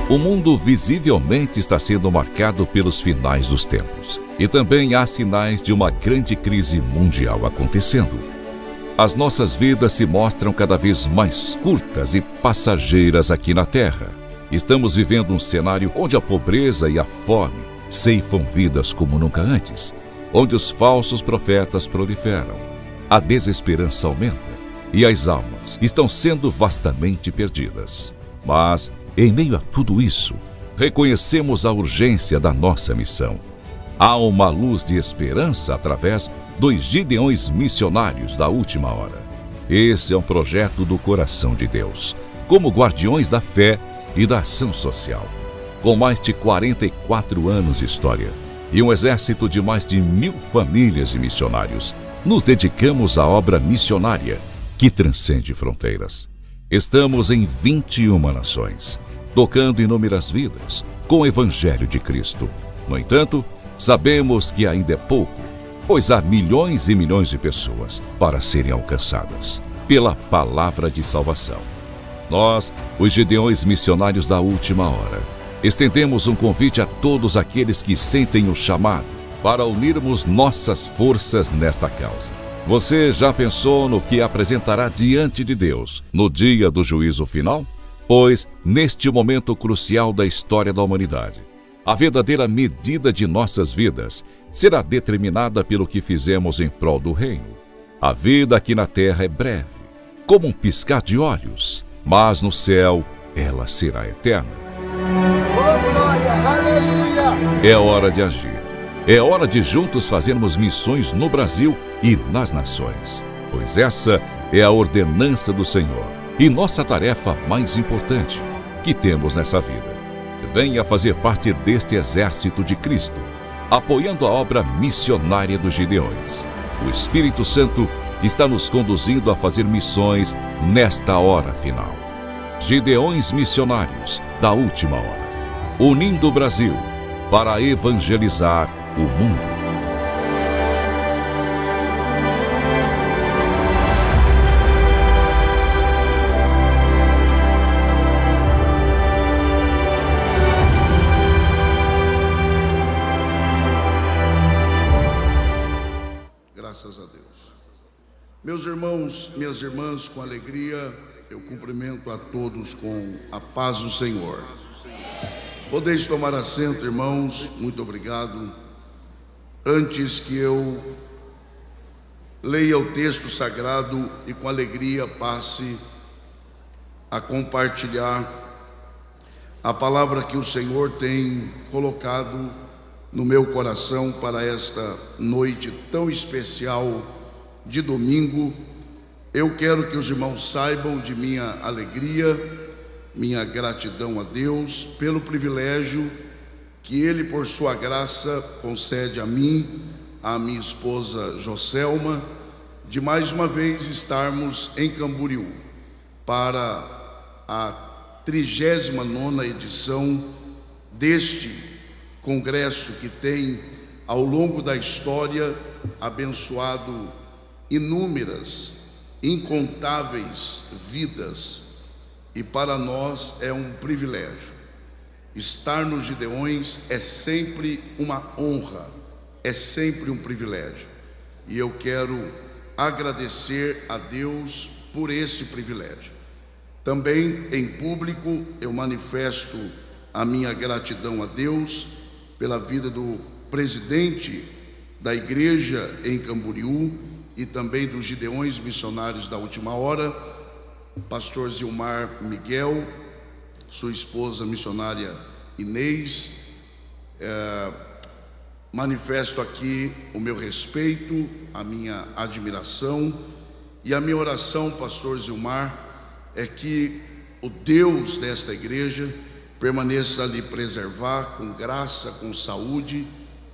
O mundo visivelmente está sendo marcado pelos finais dos tempos. E também há sinais de uma grande crise mundial acontecendo. As nossas vidas se mostram cada vez mais curtas e passageiras aqui na Terra. Estamos vivendo um cenário onde a pobreza e a fome ceifam vidas como nunca antes, onde os falsos profetas proliferam, a desesperança aumenta e as almas estão sendo vastamente perdidas. Mas, em meio a tudo isso, reconhecemos a urgência da nossa missão. Há uma luz de esperança através dos Gideões missionários da última hora. Esse é um projeto do coração de Deus, como guardiões da fé e da ação social. Com mais de 44 anos de história e um exército de mais de 1.000 famílias de missionários, nos dedicamos à obra missionária que transcende fronteiras. Estamos em 21 nações, tocando inúmeras vidas com o Evangelho de Cristo. No entanto, sabemos que ainda é pouco, pois há milhões e milhões de pessoas para serem alcançadas pela palavra de salvação. Nós, os Gideões missionários da última hora, estendemos um convite a todos aqueles que sentem o chamado para unirmos nossas forças nesta causa. Você já pensou no que apresentará diante de Deus no dia do juízo final? Pois, neste momento crucial da história da humanidade, a verdadeira medida de nossas vidas será determinada pelo que fizemos em prol do reino. A vida aqui na terra é breve, como um piscar de olhos, mas no céu ela será eterna. Oh, glória, aleluia! É hora de agir. É hora de juntos fazermos missões no Brasil e nas nações, pois essa é a ordenança do Senhor e nossa tarefa mais importante que temos nessa vida. Venha fazer parte deste exército de Cristo, apoiando a obra missionária dos Gideões. O Espírito Santo está nos conduzindo a fazer missões nesta hora final. Gideões missionários da última hora, unindo o Brasil para evangelizar o mundo. Graças a Deus. Meus irmãos, minhas irmãs, com alegria, eu cumprimento a todos com a paz do Senhor. Podeis tomar assento, irmãos, muito obrigado. Antes que eu leia o texto sagrado e com alegria passe a compartilhar a palavra que o Senhor tem colocado no meu coração para esta noite tão especial de domingo, eu quero que os irmãos saibam de minha alegria, minha gratidão a Deus pelo privilégio que Ele, por sua graça, concede a mim, à minha esposa Joselma, de mais uma vez estarmos em Camboriú para a 39ª edição deste congresso que tem, ao longo da história, abençoado inúmeras, incontáveis vidas, e para nós é um privilégio. Estar nos Gideões é sempre uma honra, é sempre um privilégio. E eu quero agradecer a Deus por este privilégio. Também em público eu manifesto a minha gratidão a Deus pela vida do presidente da igreja em Camboriú e também dos Gideões missionários da última hora, pastor Zilmar Miguel, sua esposa missionária Inês. Manifesto aqui o meu respeito, a minha admiração e a minha oração, pastor Zilmar, é que o Deus desta igreja permaneça a lhe preservar com graça, com saúde,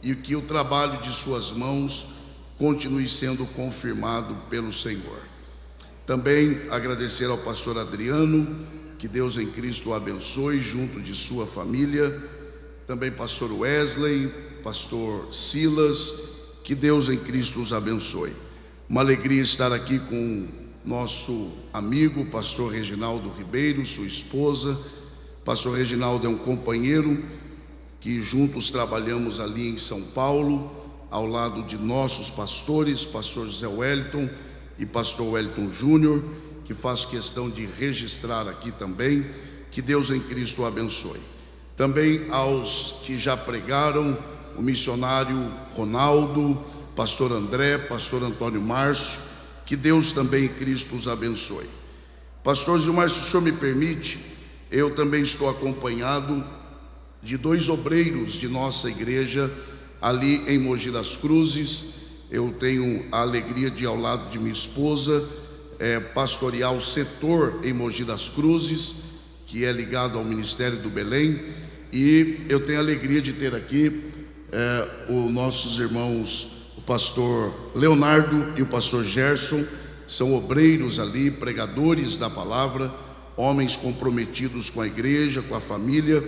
e que o trabalho de suas mãos continue sendo confirmado pelo Senhor. Também agradecer ao pastor Adriano, que Deus em Cristo o abençoe junto de sua família. Também pastor Wesley, pastor Silas, que Deus em Cristo os abençoe. Uma alegria estar aqui com nosso amigo pastor Reginaldo Ribeiro, sua esposa, Pastor Reginaldo é um companheiro que juntos trabalhamos ali em São Paulo, ao lado de nossos pastores, pastor José Wellington e pastor Wellington Júnior, que faço questão de registrar aqui também. Que Deus em Cristo o abençoe. Também aos que já pregaram, o missionário Ronaldo, pastor André, pastor Antônio Márcio, que Deus também em Cristo os abençoe. Pastor Gilmar, se o senhor me permite, eu também estou acompanhado de 2 obreiros de nossa igreja ali em Mogi das Cruzes. Eu tenho a alegria de, ao lado de minha esposa, pastorear o setor em Mogi das Cruzes, que é ligado ao Ministério do Belém, e eu tenho a alegria de ter aqui os nossos irmãos, o pastor Leonardo e o pastor Gerson. São obreiros ali, pregadores da palavra, homens comprometidos com a igreja, com a família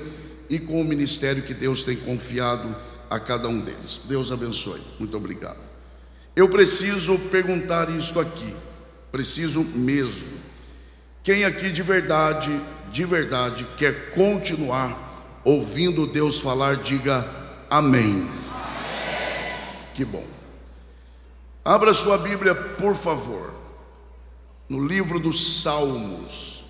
e com o ministério que Deus tem confiado a cada um deles. Deus abençoe. Muito obrigado. Eu preciso perguntar isto aqui, preciso mesmo. Quem aqui de verdade quer continuar ouvindo Deus falar, diga amém. Que bom. Abra sua Bíblia, por favor, no livro dos Salmos.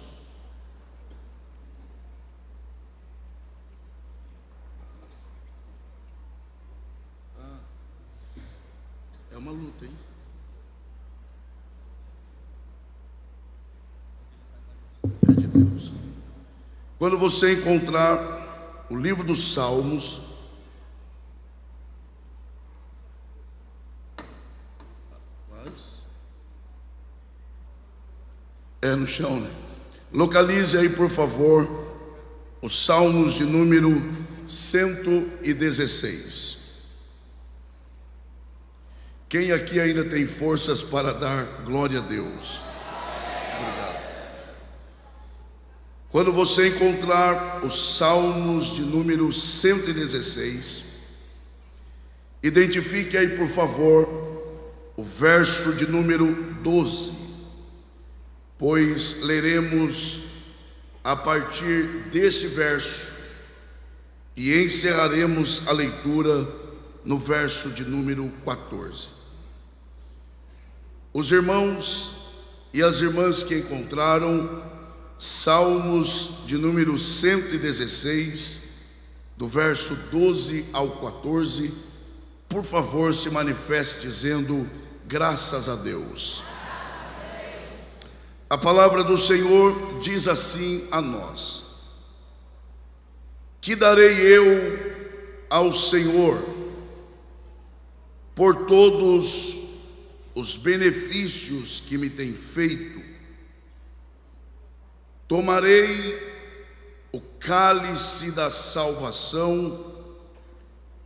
É uma luta, hein? É de Deus. Quando você encontrar o livro dos Salmos, no chão, né? Localize aí, por favor, os Salmos de número 116. Quem aqui ainda tem forças para dar glória a Deus? Obrigado. Quando você encontrar os Salmos de número 116, identifique aí, por favor, o verso de número 12. Pois leremos a partir deste verso e encerraremos a leitura no verso de número 14. Os irmãos e as irmãs que encontraram Salmos de número 116, do verso 12 ao 14, por favor, se manifeste dizendo graças a Deus. A palavra do Senhor diz assim a nós: que darei eu ao Senhor por todos os benefícios que me tem feito? Tomarei o cálice da salvação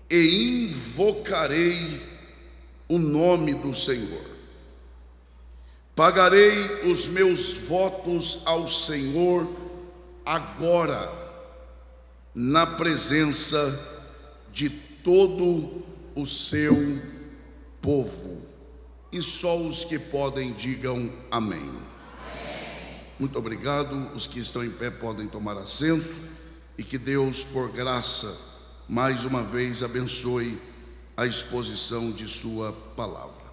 e invocarei o nome do Senhor. Pagarei os meus votos ao Senhor agora, na presença de todo o seu povo. E só os que podem digam amém. Muito obrigado. Os que estão em pé podem tomar assento, e que Deus, por graça, mais uma vez abençoe a exposição de sua palavra.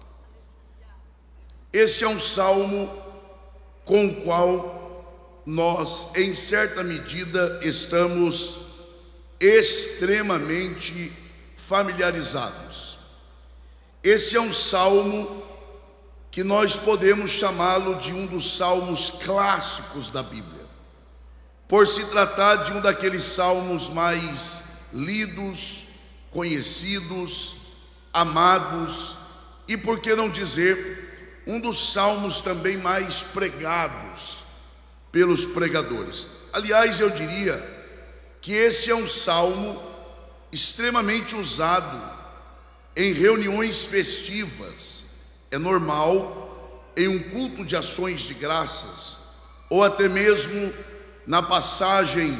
Este é um salmo com o qual nós, em certa medida, estamos extremamente familiarizados. Este é um salmo que nós podemos chamá-lo de um dos salmos clássicos da Bíblia, por se tratar de um daqueles salmos mais lidos, conhecidos, amados, e por que não dizer, um dos salmos também mais pregados pelos pregadores. Aliás, eu diria que esse é um salmo extremamente usado em reuniões festivas. É normal em um culto de ações de graças, ou até mesmo na passagem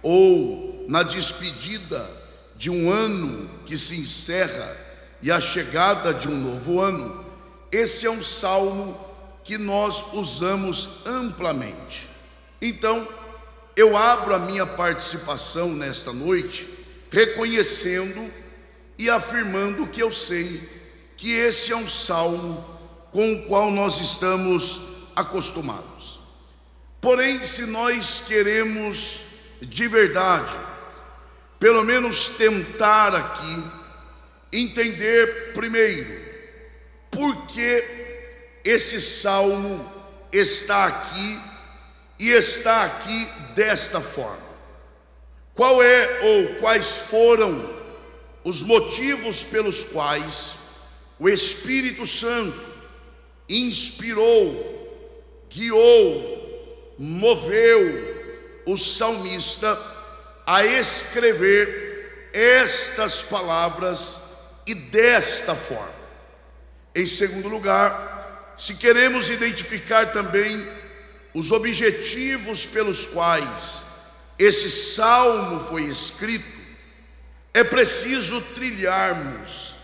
ou na despedida de um ano que se encerra e a chegada de um novo ano. Esse é um salmo que nós usamos amplamente. Então, eu abro a minha participação nesta noite reconhecendo e afirmando que eu sei que esse é um salmo com o qual nós estamos acostumados. Porém, se nós queremos de verdade, pelo menos tentar aqui entender primeiro por que esse salmo está aqui e está aqui desta forma. Qual é ou quais foram os motivos pelos quais o Espírito Santo inspirou, guiou, moveu o salmista a escrever estas palavras e desta forma? Em segundo lugar, se queremos identificar também os objetivos pelos quais esse salmo foi escrito, é preciso trilharmos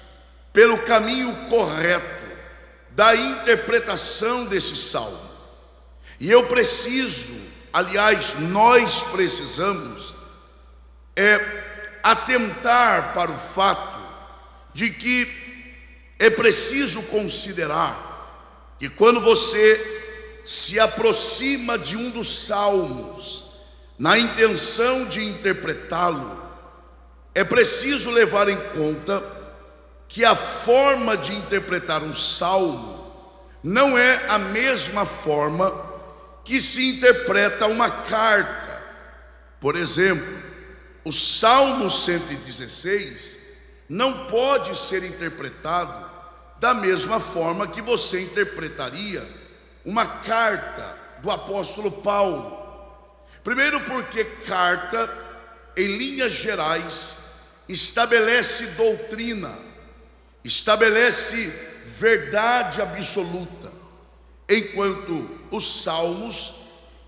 pelo caminho correto da interpretação desse salmo. E eu preciso, aliás, nós precisamos atentar para o fato de que é preciso considerar que quando você se aproxima de um dos salmos na intenção de interpretá-lo, é preciso levar em conta que a forma de interpretar um salmo não é a mesma forma que se interpreta uma carta. Por exemplo, o Salmo 116 não pode ser interpretado da mesma forma que você interpretaria uma carta do apóstolo Paulo. Primeiro, porque carta, em linhas gerais, estabelece doutrina, estabelece verdade absoluta, enquanto os salmos,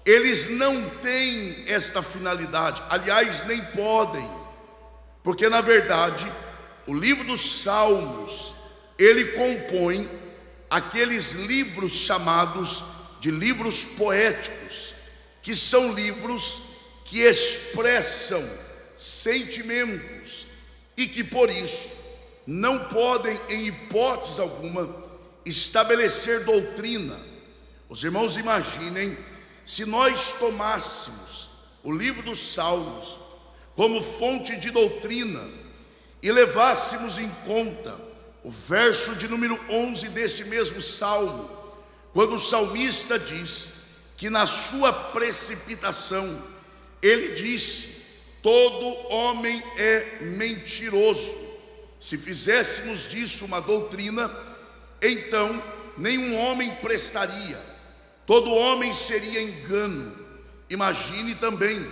eles não têm esta finalidade, aliás, nem podem, porque na verdade, o livro dos Salmos, ele compõe aqueles livros chamados de livros poéticos, que são livros que expressam sentimentos e que por isso não podem, em hipótese alguma, estabelecer doutrina. Os irmãos imaginem se nós tomássemos o livro dos Salmos como fonte de doutrina e levássemos em conta o verso de número 11 deste mesmo salmo, quando o salmista diz que na sua precipitação ele disse: todo homem é mentiroso. Se fizéssemos disso uma doutrina, então nenhum homem prestaria, todo homem seria engano. Imagine também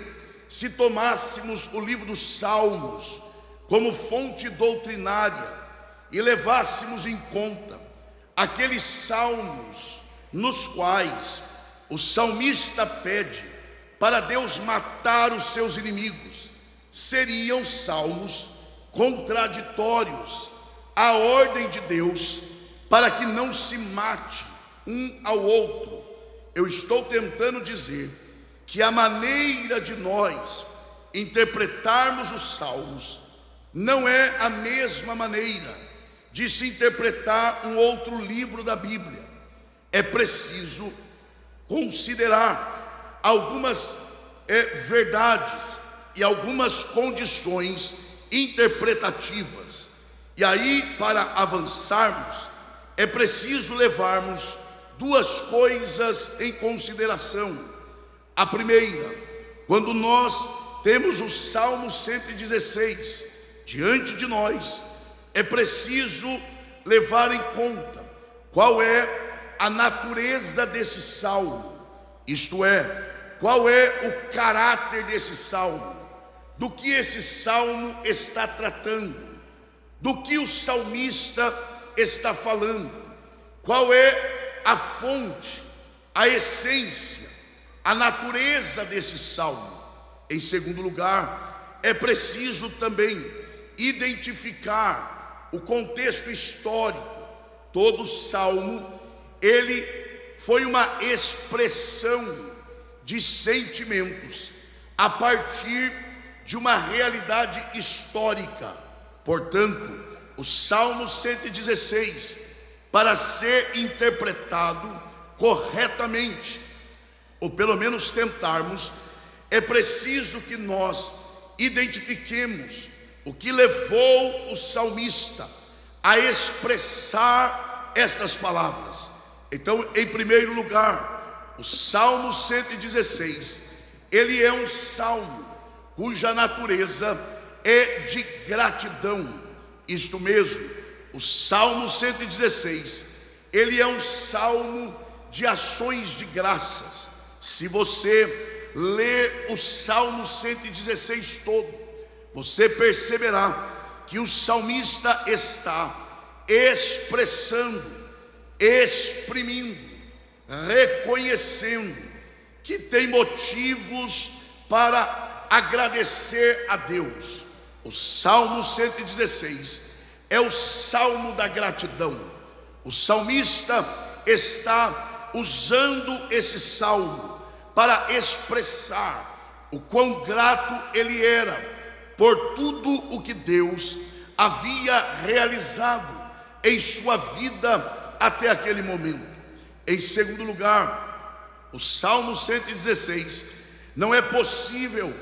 se tomássemos o livro dos Salmos como fonte doutrinária e levássemos em conta aqueles salmos nos quais o salmista pede para Deus matar os seus inimigos. Seriam salmos contraditórios à ordem de Deus para que não se mate um ao outro. Eu estou tentando dizer que a maneira de nós interpretarmos os salmos não é a mesma maneira de se interpretar um outro livro da Bíblia. É preciso considerar algumas verdades e algumas condições interpretativas. E aí, para avançarmos, é preciso levarmos duas coisas em consideração. A primeira, quando nós temos o Salmo 116 diante de nós, é preciso levar em conta qual é a natureza desse salmo, isto é, qual é o caráter desse salmo, do que esse salmo está tratando, do que o salmista está falando, qual é a fonte, a essência, a natureza desse salmo. Em segundo lugar, é preciso também identificar o contexto histórico. Todo salmo, ele foi uma expressão de sentimentos a partir de uma realidade histórica. Portanto, o Salmo 116, para ser interpretado corretamente, ou pelo menos tentarmos, é preciso que nós identifiquemos o que levou o salmista a expressar estas palavras. Então, em primeiro lugar, o Salmo 116, ele é um salmo cuja natureza é de gratidão. Isto mesmo, o Salmo 116, ele é um salmo de ações de graças. Se você ler o Salmo 116 todo, você perceberá que o salmista está expressando, exprimindo, reconhecendo que tem motivos para agradecer a Deus. O Salmo 116 é o salmo da gratidão. O salmista está usando esse salmo para expressar o quão grato ele era por tudo o que Deus havia realizado em sua vida até aquele momento. Em segundo lugar, o Salmo 116, não é possível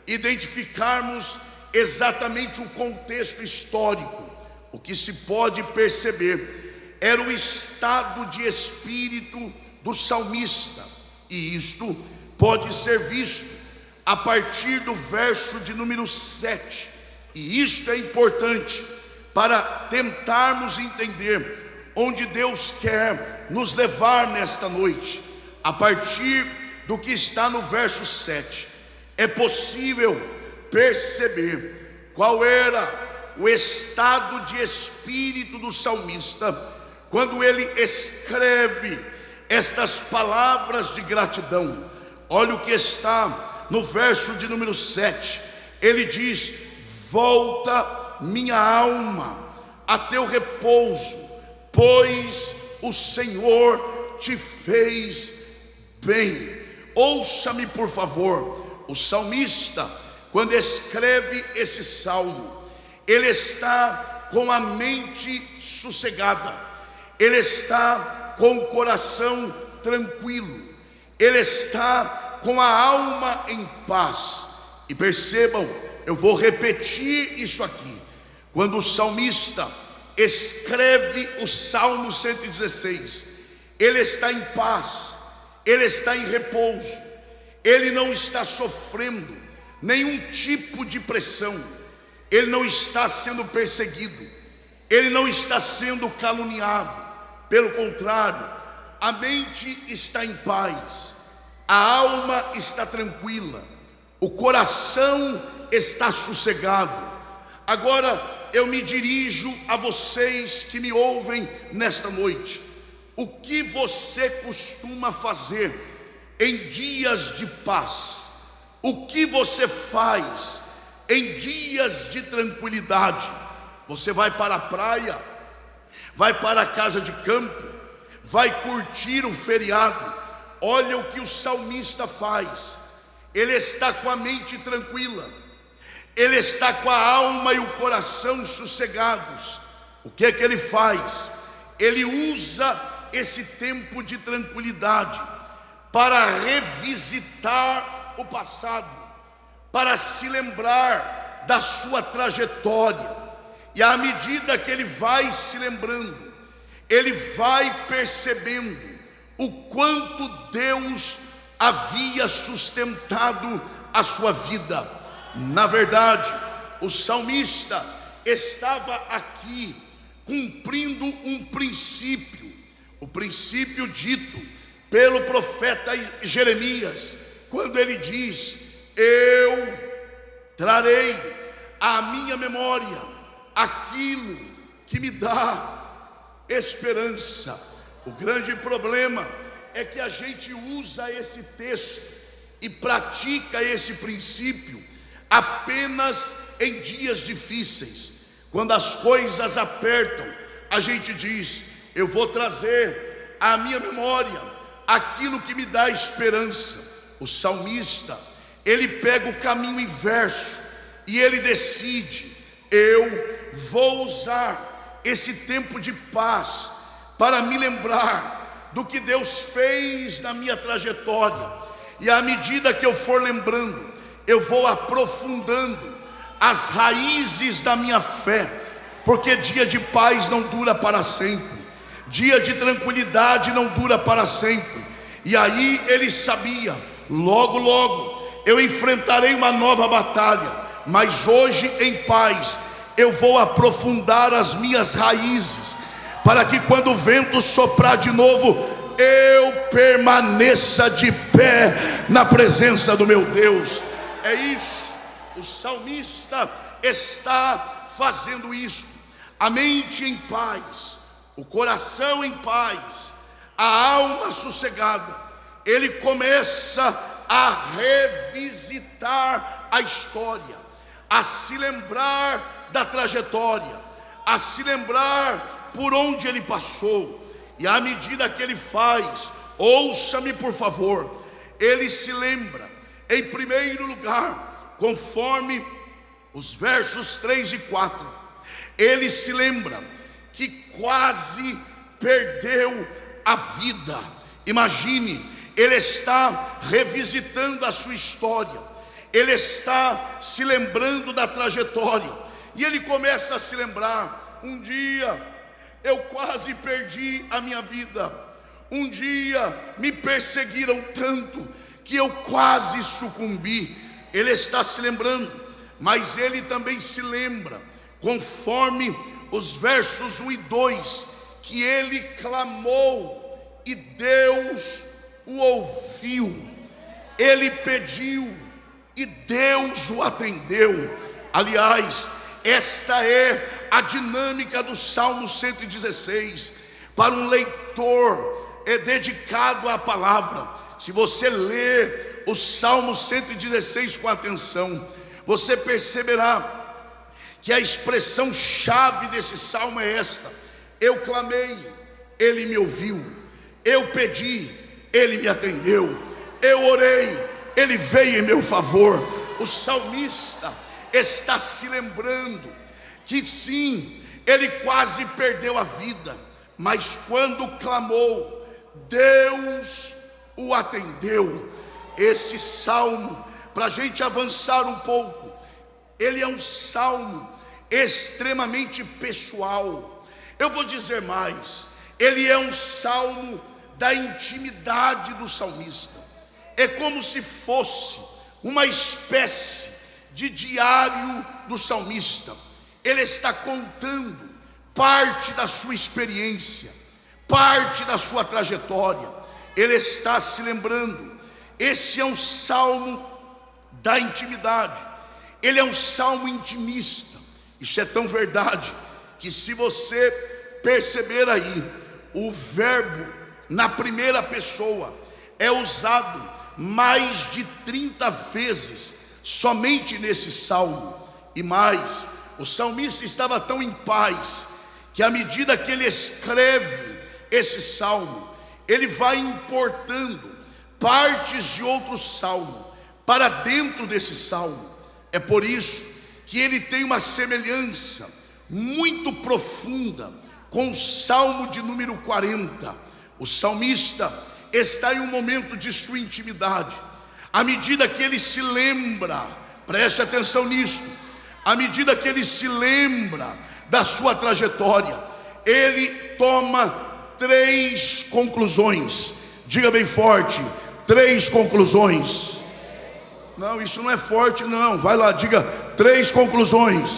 identificarmos exatamente o contexto histórico. O que se pode perceber era o estado de espírito do salmista, e isto pode ser visto a partir do verso de número 7, e isto é importante para tentarmos entender onde Deus quer nos levar nesta noite. A partir do que está no verso 7, é possível perceber qual era o estado de espírito do salmista quando ele escreve estas palavras de gratidão. Olha o que está no verso de número 7, ele diz: volta minha alma a teu repouso, pois o Senhor te fez bem. Ouça-me, por favor. O salmista, quando escreve esse salmo, ele está com a mente sossegada, ele está com o coração tranquilo, ele está com a alma em paz. E percebam, eu vou repetir isso aqui. Quando o salmista escreve o Salmo 116, ele está em paz, ele está em repouso, ele não está sofrendo nenhum tipo de pressão, ele não está sendo perseguido, ele não está sendo caluniado. Pelo contrário, a mente está em paz, a alma está tranquila, o coração está sossegado. Agora eu me dirijo a vocês que me ouvem nesta noite. O que você costuma fazer em dias de paz? O que você faz em dias de tranquilidade? Você vai para a praia, vai para a casa de campo, vai curtir o feriado. Olha o que o salmista faz. Ele está com a mente tranquila, ele está com a alma e o coração sossegados. O que é que ele faz? Ele usa esse tempo de tranquilidade para revisitar o passado, para se lembrar da sua trajetória. E à medida que ele vai se lembrando, ele vai percebendo o quanto Deus havia sustentado a sua vida. Na verdade, o salmista estava aqui cumprindo um princípio, o princípio dito pelo profeta Jeremias, quando ele diz: eu trarei à minha memória aquilo que me dá esperança. O grande problema é que a gente usa esse texto e pratica esse princípio apenas em dias difíceis. Quando as coisas apertam, a gente diz: eu vou trazer à minha memória aquilo que me dá esperança. O salmista, ele pega o caminho inverso e ele decide: eu vou usar esse tempo de paz para me lembrar do que Deus fez na minha trajetória. E à medida que eu for lembrando, eu vou aprofundando as raízes da minha fé, porque dia de paz não dura para sempre, dia de tranquilidade não dura para sempre. E aí ele sabia: logo, logo eu enfrentarei uma nova batalha, mas hoje em paz eu vou aprofundar as minhas raízes, para que quando o vento soprar de novo, eu permaneça de pé na presença do meu Deus. É isso, o salmista está fazendo isso. A mente em paz, o coração em paz, a alma sossegada. Ele começa a revisitar a história, a se lembrar da trajetória, a se lembrar por onde ele passou. E à medida que ele faz, ouça-me por favor, ele se lembra, em primeiro lugar, conforme os versos 3 e 4, ele se lembra que quase perdeu a vida. Imagine, ele está revisitando a sua história, ele está se lembrando da trajetória, e ele começa a se lembrar: um dia eu quase perdi a minha vida, um dia me perseguiram tanto que eu quase sucumbi. Ele está se lembrando, mas ele também se lembra, conforme os versos 1 e 2, que ele clamou e Deus o ouviu. Ele pediu e Deus o atendeu. Aliás, esta é a dinâmica do Salmo 116. Para um leitor dedicado à palavra, se você ler o Salmo 116 com atenção, você perceberá que a expressão chave desse salmo é esta: eu clamei, ele me ouviu; eu pedi, ele me atendeu; eu orei, ele veio em meu favor. O salmista está se lembrando que sim, ele quase perdeu a vida, mas quando clamou, Deus o atendeu. Este salmo, para a gente avançar um pouco, ele é um salmo extremamente pessoal. Eu vou dizer mais, ele é um salmo da intimidade do salmista. É como se fosse uma espécie de diário do salmista. Ele está contando parte da sua experiência, parte da sua trajetória. Ele está se lembrando. Esse é um salmo da intimidade. Ele é um salmo intimista. Isso é tão verdade que, se você perceber aí, o verbo na primeira pessoa é usado mais de 30 vezes somente nesse salmo. E mais, o salmista estava tão em paz que, à medida que ele escreve esse salmo, ele vai importando partes de outro salmo para dentro desse salmo. É por isso que ele tem uma semelhança muito profunda com o salmo de número 40. O salmista está em um momento de sua intimidade. À medida que ele se lembra, preste atenção nisso, à medida que ele se lembra da sua trajetória, ele toma 3 conclusões. Diga bem forte: 3 conclusões. Não, isso não é forte não, vai lá, diga: 3 conclusões.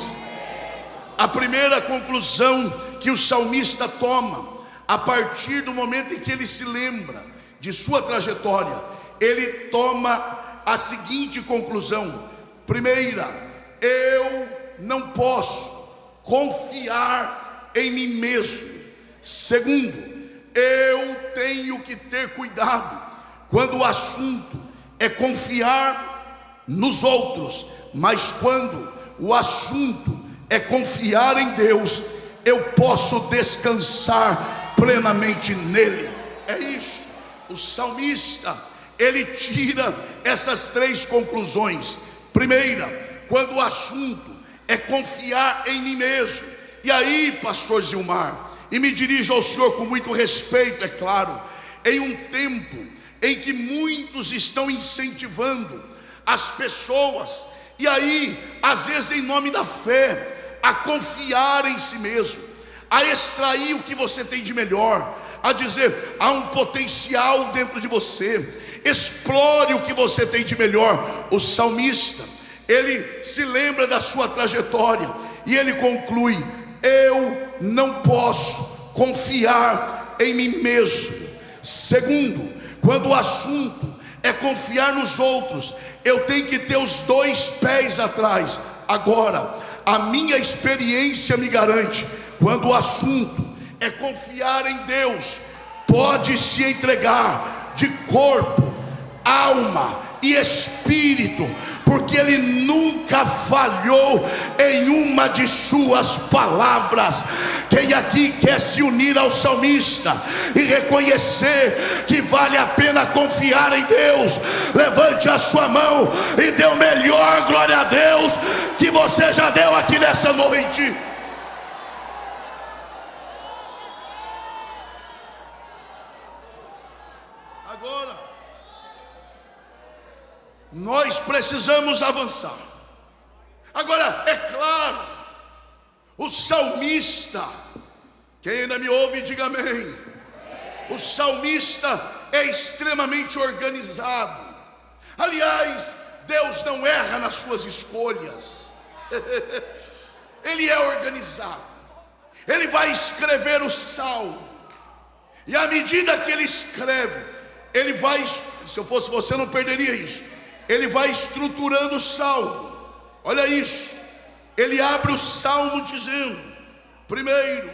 A primeira conclusão que o salmista toma, a partir do momento em que ele se lembra de sua trajetória, ele toma a seguinte conclusão: primeira, eu não posso confiar em mim mesmo. Segundo, eu tenho que ter cuidado quando o assunto é confiar nos outros, mas quando o assunto é confiar em Deus, eu posso descansar plenamente nele. É isso, o salmista, ele tira essas 3 conclusões. Primeira, quando o assunto é confiar em mim mesmo. E aí, pastor Zilmar, e me dirijo ao senhor com muito respeito, é claro, em um tempo em que muitos estão incentivando as pessoas, e aí, às vezes em nome da fé, a confiar em si mesmo, a extrair o que você tem de melhor, a dizer, há um potencial dentro de você, explore o que você tem de melhor. O salmista, ele se lembra da sua trajetória, e ele conclui: eu não posso confiar em mim mesmo. Segundo, quando o assunto é confiar nos outros, eu tenho que ter os 2 pés atrás. Agora, a minha experiência me garante, quando o assunto é confiar em Deus, pode se entregar de corpo, alma e espírito, porque Ele nunca falhou em uma de suas palavras. Quem aqui quer se unir ao salmista e reconhecer que vale a pena confiar em Deus, levante a sua mão e dê o melhor glória a Deus que você já deu aqui nessa noite. Agora, nós precisamos avançar. Agora, é claro, o salmista, quem ainda me ouve, diga amém. O salmista é extremamente organizado. Aliás, Deus não erra nas suas escolhas. Ele é organizado. Ele vai escrever o salmo, e à medida que ele escreve, ele vai, se eu fosse você não perderia isso, ele vai estruturando o salmo. Olha isso, ele abre o salmo dizendo, primeiro,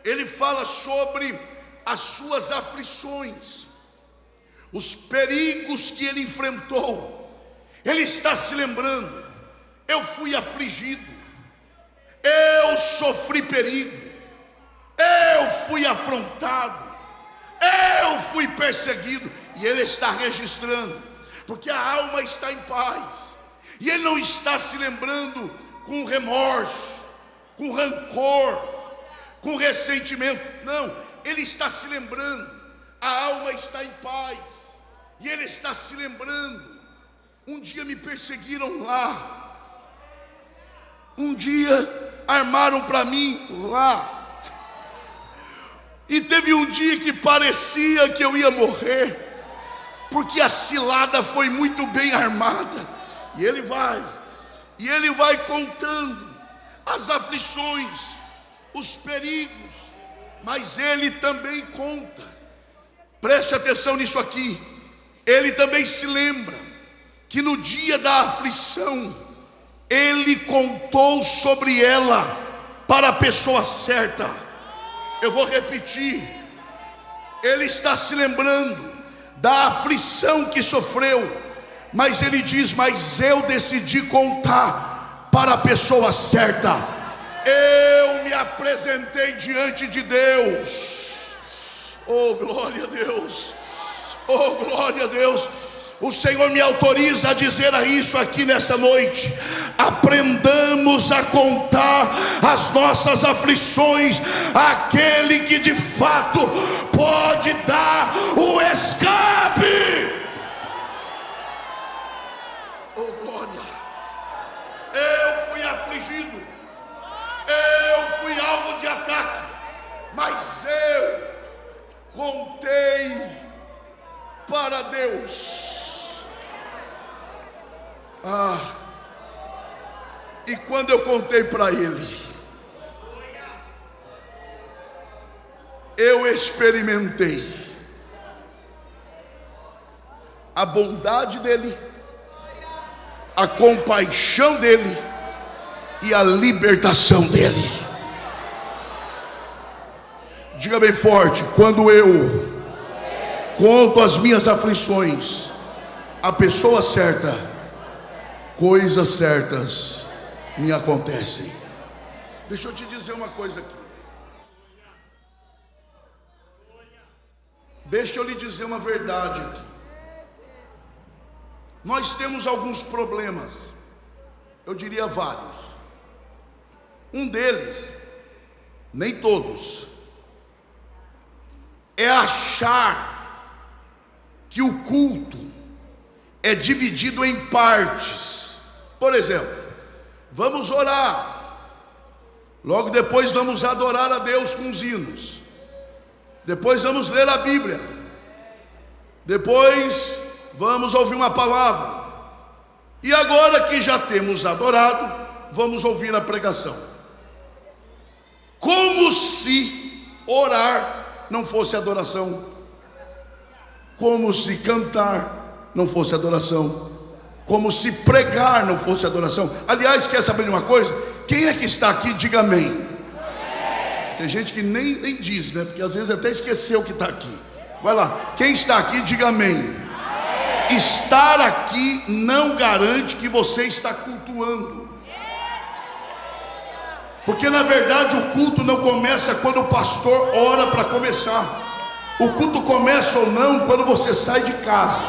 ele fala sobre as suas aflições, os perigos que ele enfrentou. Ele está se lembrando: eu fui afligido, eu sofri perigo, eu fui afrontado, eu fui perseguido. E ele está registrando, porque a alma está em paz, e ele não está se lembrando com remorso, com rancor, com ressentimento. Não, ele está se lembrando, a alma está em paz, e ele está se lembrando: um dia me perseguiram lá, um dia armaram para mim lá, e teve um dia que parecia que eu ia morrer, porque a cilada foi muito bem armada. E ele vai contando as aflições, os perigos, mas ele também conta, preste atenção nisso aqui, ele também se lembra que no dia da aflição, ele contou sobre ela para a pessoa certa. Eu vou repetir, ele está se lembrando da aflição que sofreu, mas ele diz: mas eu decidi contar para a pessoa certa. Eu me apresentei diante de Deus. Oh, glória a Deus, oh, glória a Deus. O Senhor me autoriza a dizer isso aqui nessa noite. Aprendamos a contar as nossas aflições àquele que de fato pode dar o escape. Oh, glória. Eu fui afligido, eu fui alvo de ataque, mas eu contei para Deus. E quando eu contei para Ele, eu experimentei a bondade dEle, a compaixão dEle e a libertação dEle. Diga bem forte: quando eu conto as minhas aflições à pessoa certa, coisas certas me acontecem. Deixa eu te dizer uma coisa aqui. Deixa eu lhe dizer uma verdade aqui. nós temos alguns problemas, eu diria vários. Um deles, nem todos, é achar que o culto é dividido em partes. Por exemplo, vamos orar, logo depois vamos adorar a Deus com os hinos, depois vamos ler a Bíblia, depois vamos ouvir uma palavra, e agora que já temos adorado, vamos ouvir a pregação. Como se orar não fosse adoração, como se cantar não fosse adoração, como se pregar não fosse adoração. Aliás, quer saber de uma coisa? Quem é que está aqui? Diga amém. Tem gente que nem diz, né? Porque às vezes até esqueceu que está aqui. Vai lá, quem está aqui, diga amém. Estar aqui não garante que você está cultuando, porque na verdade o culto não começa quando o pastor ora para começar. O culto começa ou não quando você sai de casa.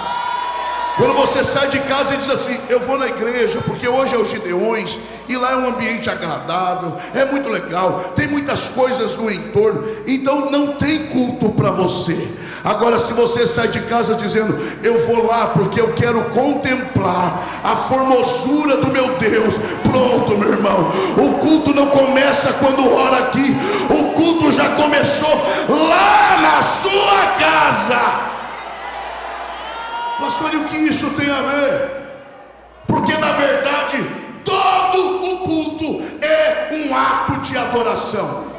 Quando você sai de casa e diz assim: eu vou na igreja porque hoje é os Gideões e lá é um ambiente agradável, é muito legal, tem muitas coisas no entorno, então não tem culto para você. Agora, se você sai de casa dizendo: eu vou lá porque eu quero contemplar a formosura do meu Deus, pronto, meu irmão, o culto não começa quando ora aqui, o culto já começou lá na sua casa. Pastor, e o que isso tem a ver? Porque na verdade todo o culto é um ato de adoração.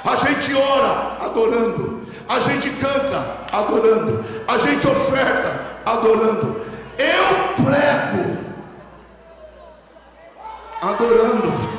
A gente ora adorando, a gente canta adorando, a gente oferta adorando, eu prego adorando.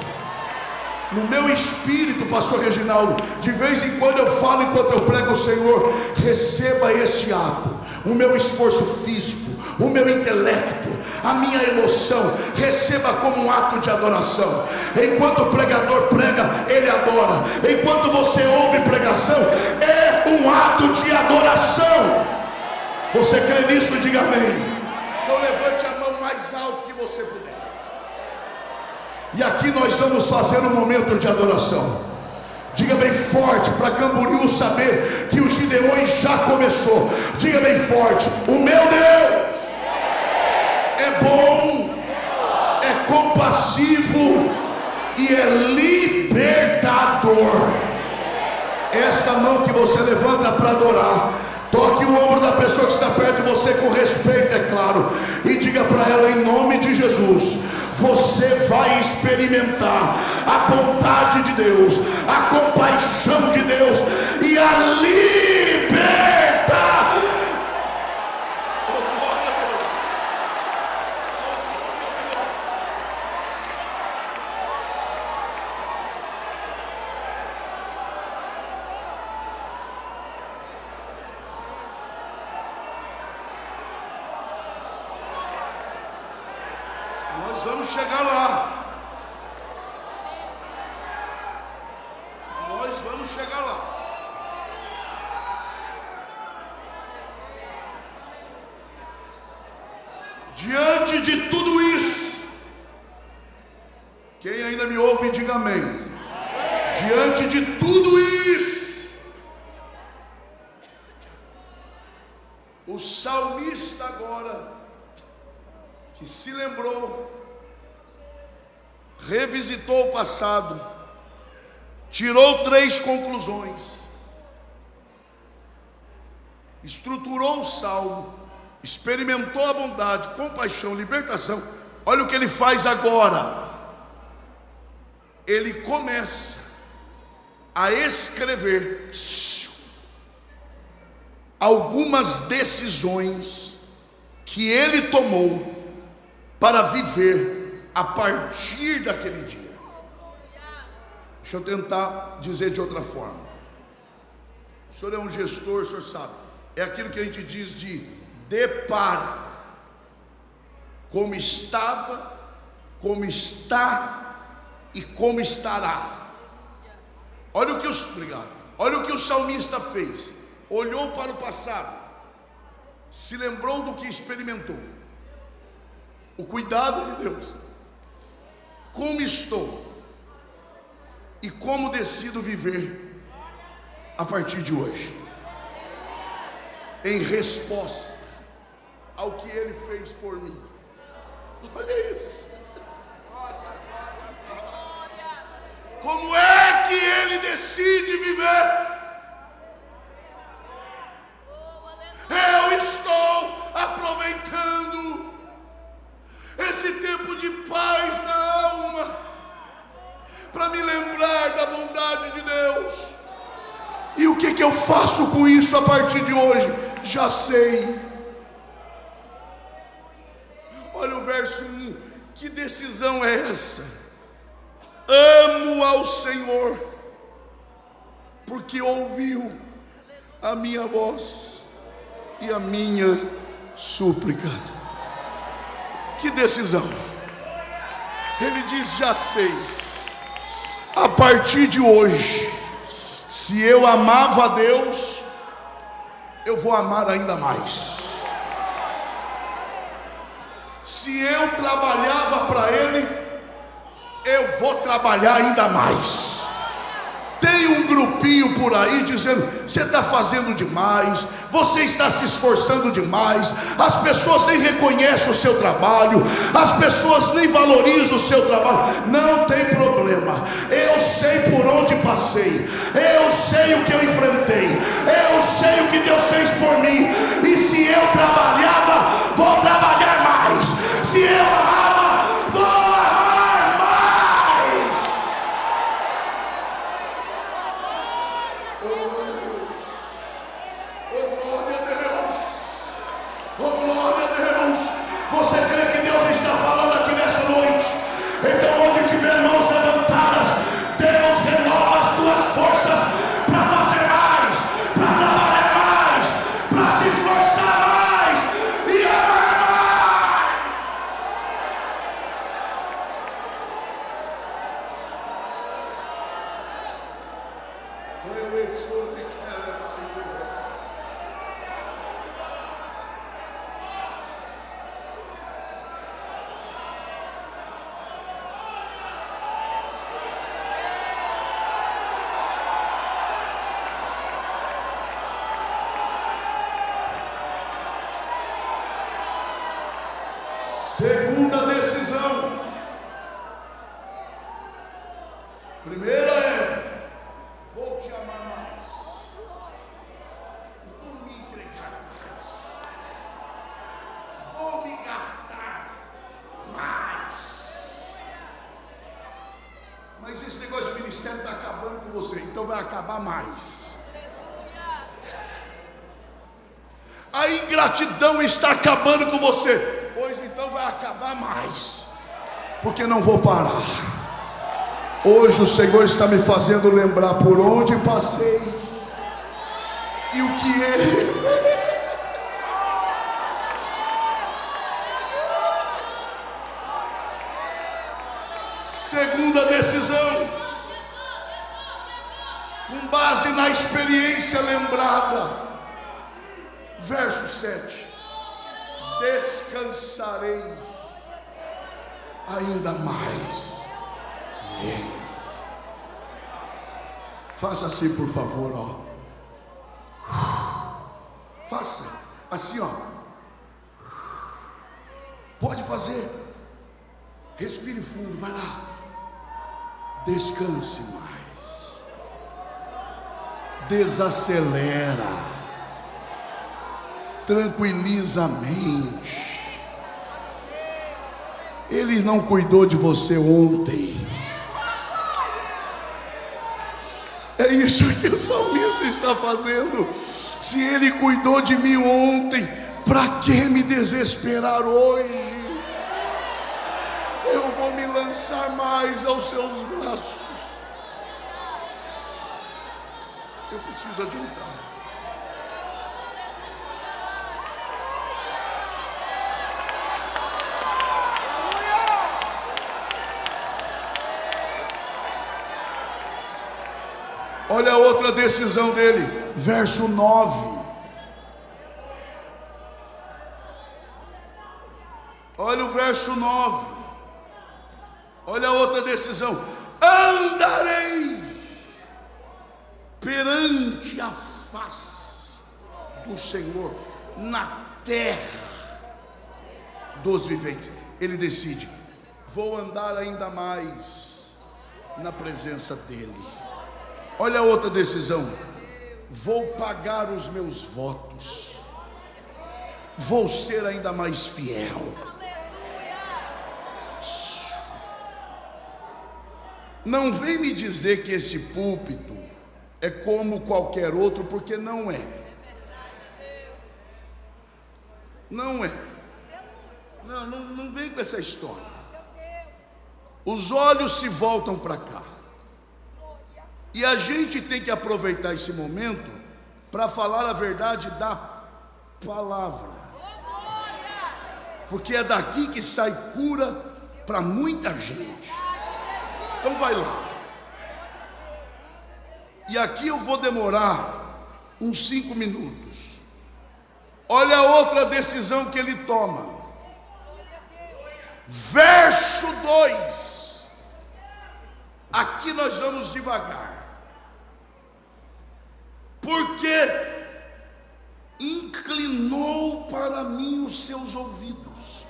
No meu espírito, pastor Reginaldo, de vez em quando eu falo enquanto eu prego: o Senhor, receba este ato, o meu esforço físico, o meu intelecto, a minha emoção, receba como um ato de adoração. Enquanto o pregador prega, ele adora. Enquanto você ouve pregação, é um ato de adoração. Você crê nisso? Diga amém. Então levante a mão mais alto que você puder. E aqui nós vamos fazer um momento de adoração. Diga bem forte para Camboriú saber que os Gideões já começou. Diga bem forte: o meu Deus é bom, é compassivo e é libertador. Esta mão que você levanta para adorar, toque o ombro da pessoa que está perto de você com respeito, é claro, e diga para ela: em nome de Jesus, você vai experimentar a bondade de Deus, a compaixão de Deus e a liberta. Oh, glória a Deus. Oh, Deus. Nós vamos chegar lá. Nós vamos chegar lá. Diante de tudo isso, quem ainda me ouve, diga amém. Diante de tudo isso, o salmista agora, que se lembrou, revisitou o passado, tirou 3 conclusões, estruturou o salmo, experimentou a bondade, compaixão, libertação. Olha o que ele faz agora. Ele começa a escrever algumas decisões que ele tomou para viver a partir daquele dia. Deixa eu tentar dizer de outra forma. O senhor é um gestor, o senhor sabe. É aquilo que a gente diz de depara. Como estava, como está e como estará. Olha o que Olha o que o salmista fez. Olhou para o passado, se lembrou do que experimentou, o cuidado de Deus. Como estou e como decido viver a partir de hoje, em resposta ao que Ele fez por mim. Olha isso. Como é que Ele decide viver? Eu estou aproveitando esse tempo de paz na alma para me lembrar da bondade de Deus. E o que eu faço com isso a partir de hoje? Já sei. Olha o verso 1. Que decisão é essa? Amo ao Senhor, porque ouviu a minha voz e a minha súplica. Que decisão? Ele diz: já sei, a partir de hoje, se eu amava a Deus, eu vou amar ainda mais. Se eu trabalhava para Ele, eu vou trabalhar ainda mais. Tem um grupinho por aí dizendo: você está fazendo demais, você está se esforçando demais, as pessoas nem reconhecem o seu trabalho, as pessoas nem valorizam o seu trabalho. Não tem problema, eu sei por onde passei, eu sei o que eu enfrentei, eu sei o que Deus fez por mim. E se eu trabalhava, vou trabalhar mais. Se eu amava, vou amar mais. Oh glória a Deus, oh glória a Deus, oh glória a Deus. Você crê que Deus está falando aqui nessa noite? Então, onde tiver mãos levantadas, Deus renova as tuas forças para fazer mais, para trabalhar mais, para se esforçar mais e amar mais. Segunda decisão. Primeira é: vou te amar mais, vou me entregar mais, vou me gastar mais. Mas esse negócio de ministério está acabando com você, então vai acabar mais. A ingratidão está acabando com você, pois então vai acabar mais, porque não vou parar. Hoje o Senhor está me fazendo lembrar por onde passei e o que Ele fez. Segunda decisão, com base na experiência lembrada, verso 7: descansarei ainda mais nele. Faça assim, por favor, ó. Faça assim, ó. Pode fazer. Respire fundo, vai lá. Descanse mais. Desacelera. Tranquiliza a mente. Ele não cuidou de você ontem. É isso que o salmista está fazendo. Se Ele cuidou de mim ontem, para que me desesperar hoje? Eu vou me lançar mais aos seus braços. Eu preciso adiantar. Olha a outra decisão dele, verso 9. Olha o verso verso 9. Olha a outra decisão: andarei perante a face do Senhor na terra dos viventes. Ele decide: vou andar ainda mais na presença dele. Olha a outra decisão: vou pagar os meus votos, vou ser ainda mais fiel. Não vem me dizer que esse púlpito é como qualquer outro, porque não é. Não é. Não vem com essa história. Os olhos se voltam para cá. E a gente tem que aproveitar esse momento para falar a verdade da palavra. Porque é daqui que sai cura para muita gente. Então vai lá. E aqui eu vou demorar uns 5 minutos. Olha a outra decisão que ele toma. Verso 2. Aqui nós vamos devagar. Porque inclinou para mim os seus ouvidos.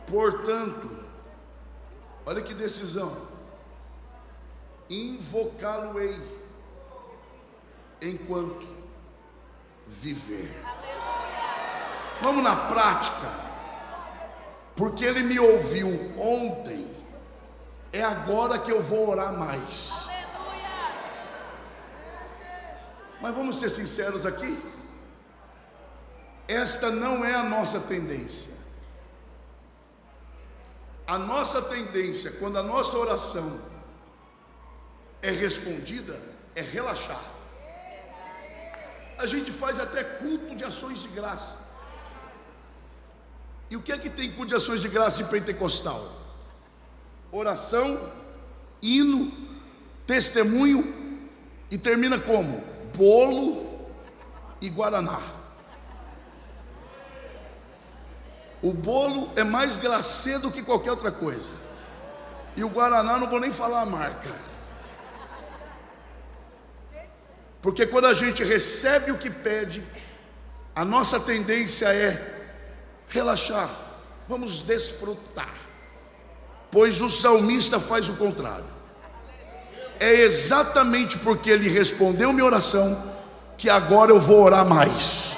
Portanto, olha que decisão: invocá-lo-ei enquanto viver. Vamos na prática. Porque ele me ouviu ontem, é agora que eu vou orar mais. Mas vamos ser sinceros aqui. Esta não é a nossa tendência. A nossa tendência, quando a nossa oração é respondida, é relaxar. A gente faz até culto de ações de graça. E o que é que tem culto de ações de graça de pentecostal? Oração, hino, testemunho, e termina como? Bolo e guaraná. O bolo é mais glacê do que qualquer outra coisa. E o guaraná, não vou nem falar a marca. Porque quando a gente recebe o que pede, a nossa tendência é relaxar, vamos desfrutar. Pois o salmista faz o contrário. É exatamente porque ele respondeu minha oração que agora eu vou orar mais.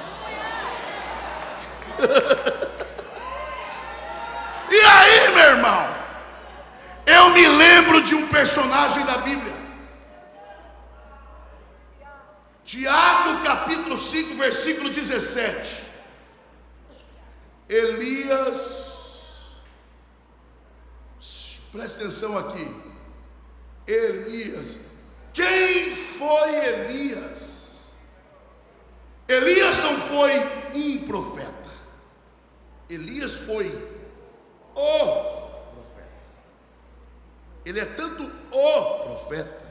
E aí, meu irmão, eu me lembro de um personagem da Bíblia. Tiago capítulo 5, versículo 17. Elias, presta atenção aqui. Elias, quem foi Elias? Elias não foi um profeta. Elias foi o profeta. Ele é tanto o profeta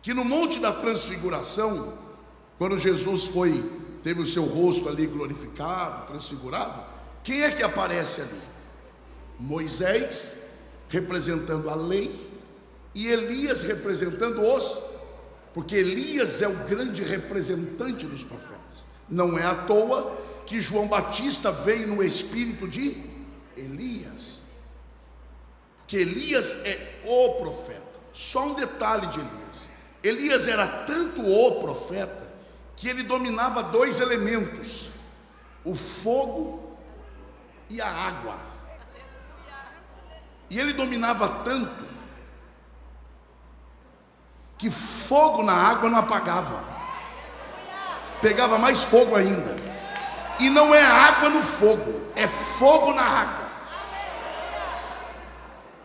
que no Monte da Transfiguração, quando Jesus teve o seu rosto ali glorificado, transfigurado, quem é que aparece ali? Moisés representando a lei e Elias representando porque Elias é o grande representante dos profetas. Não é à toa que João Batista veio no espírito de Elias, que Elias é o profeta. Só um detalhe de Elias: Elias era tanto o profeta que ele dominava 2 elementos: o fogo e a água. E ele dominava tanto que fogo na água não apagava, pegava mais fogo ainda. E não é água no fogo, é fogo na água.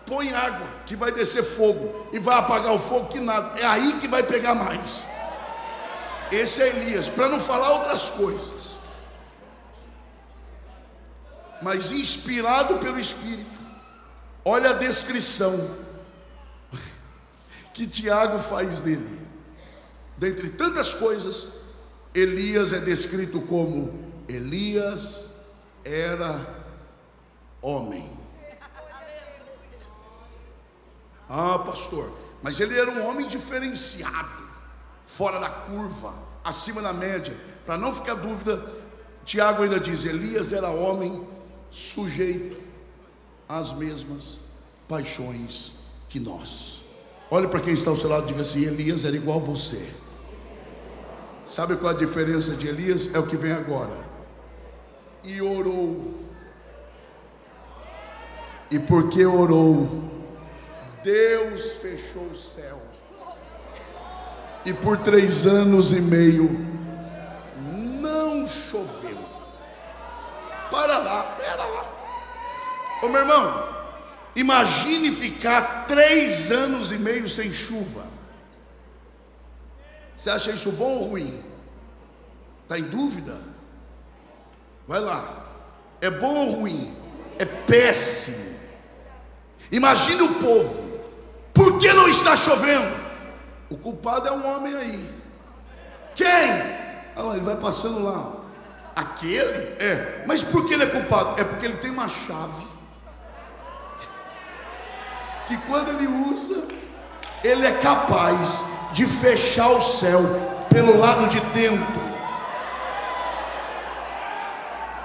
Põe água que vai descer fogo e vai apagar o fogo que nada, é aí que vai pegar mais. Esse é Elias, para não falar outras coisas. Mas inspirado pelo Espírito. Olha a descrição que Tiago faz dele. Dentre tantas coisas, Elias é descrito como: Elias era homem. Ah, pastor, mas ele era um homem diferenciado, fora da curva, acima da média. Para não ficar dúvida, Tiago ainda diz: Elias era homem sujeito às mesmas paixões que nós. Olhe para quem está ao seu lado e diga assim: Elias era igual a você. Sabe qual a diferença de Elias? É o que vem agora. E orou. E porque orou, Deus fechou o céu. E por 3 anos e meio não choveu. Para lá, pera lá. Ô meu irmão, imagine ficar 3 anos e meio sem chuva. Você acha isso bom ou ruim? Está em dúvida? Vai lá. É bom ou ruim? É péssimo. Imagine o povo. Por que não está chovendo? O culpado é um homem aí. Quem? Ele vai passando lá. Aquele? É. Mas por que ele é culpado? É porque ele tem uma chave que quando ele usa, ele é capaz de fechar o céu pelo lado de dentro.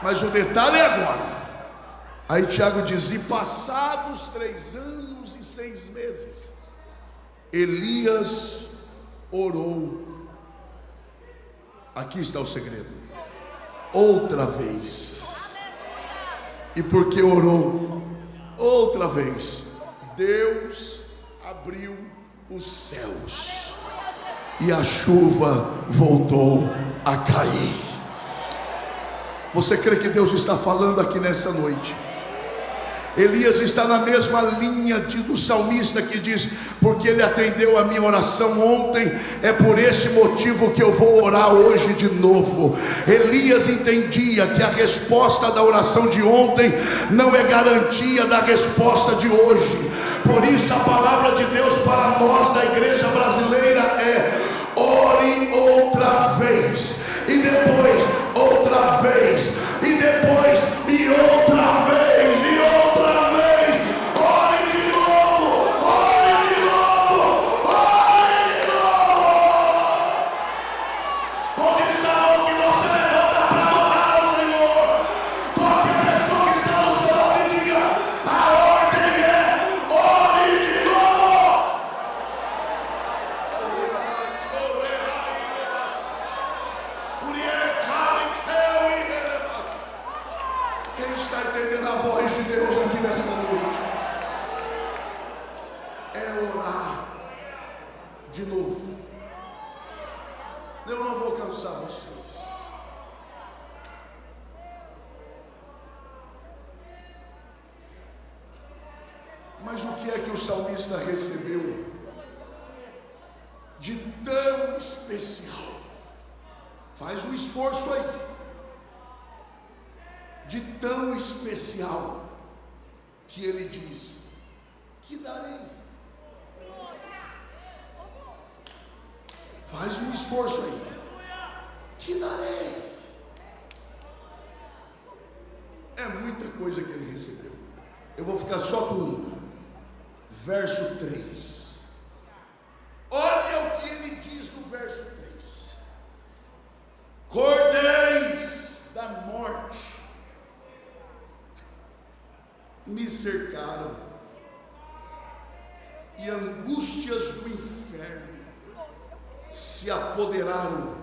Mas o detalhe é agora. Aí Tiago diz: e passados 3 anos e 6 meses, Elias orou. Aqui está o segredo. Outra vez. E porque orou outra vez, Deus abriu os céus e a chuva voltou a cair. Você crê que Deus está falando aqui nessa noite? Elias está na mesma linha do salmista que diz: porque ele atendeu a minha oração ontem, é por esse motivo que eu vou orar hoje de novo. Elias entendia que a resposta da oração de ontem não é garantia da resposta de hoje. Por isso a palavra de Deus para nós da igreja brasileira é: ore outra vez, e depois outra vez, e depois e outra vez, e outra vez. Ore de novo, ore de novo, ore de novo. Onde está a mão que você levanta para adorar ao Senhor? Toque a pessoa que está no seu lado e diga: a ordem é: ore de novo. Quem está entendendo a voz de Deus aqui nesta noite? É orar de novo. Eu não vou cansar vocês. Mas o que é que o salmista recebeu de tão especial? Faz um esforço aí. De tão especial que ele diz: que darei. Faz um esforço aí. Que darei. É muita coisa que ele recebeu. Eu vou ficar só com uma. Verso 3. Olha o que ele diz no verso 3. Cordéis da morte me cercaram, e angústias do inferno se apoderaram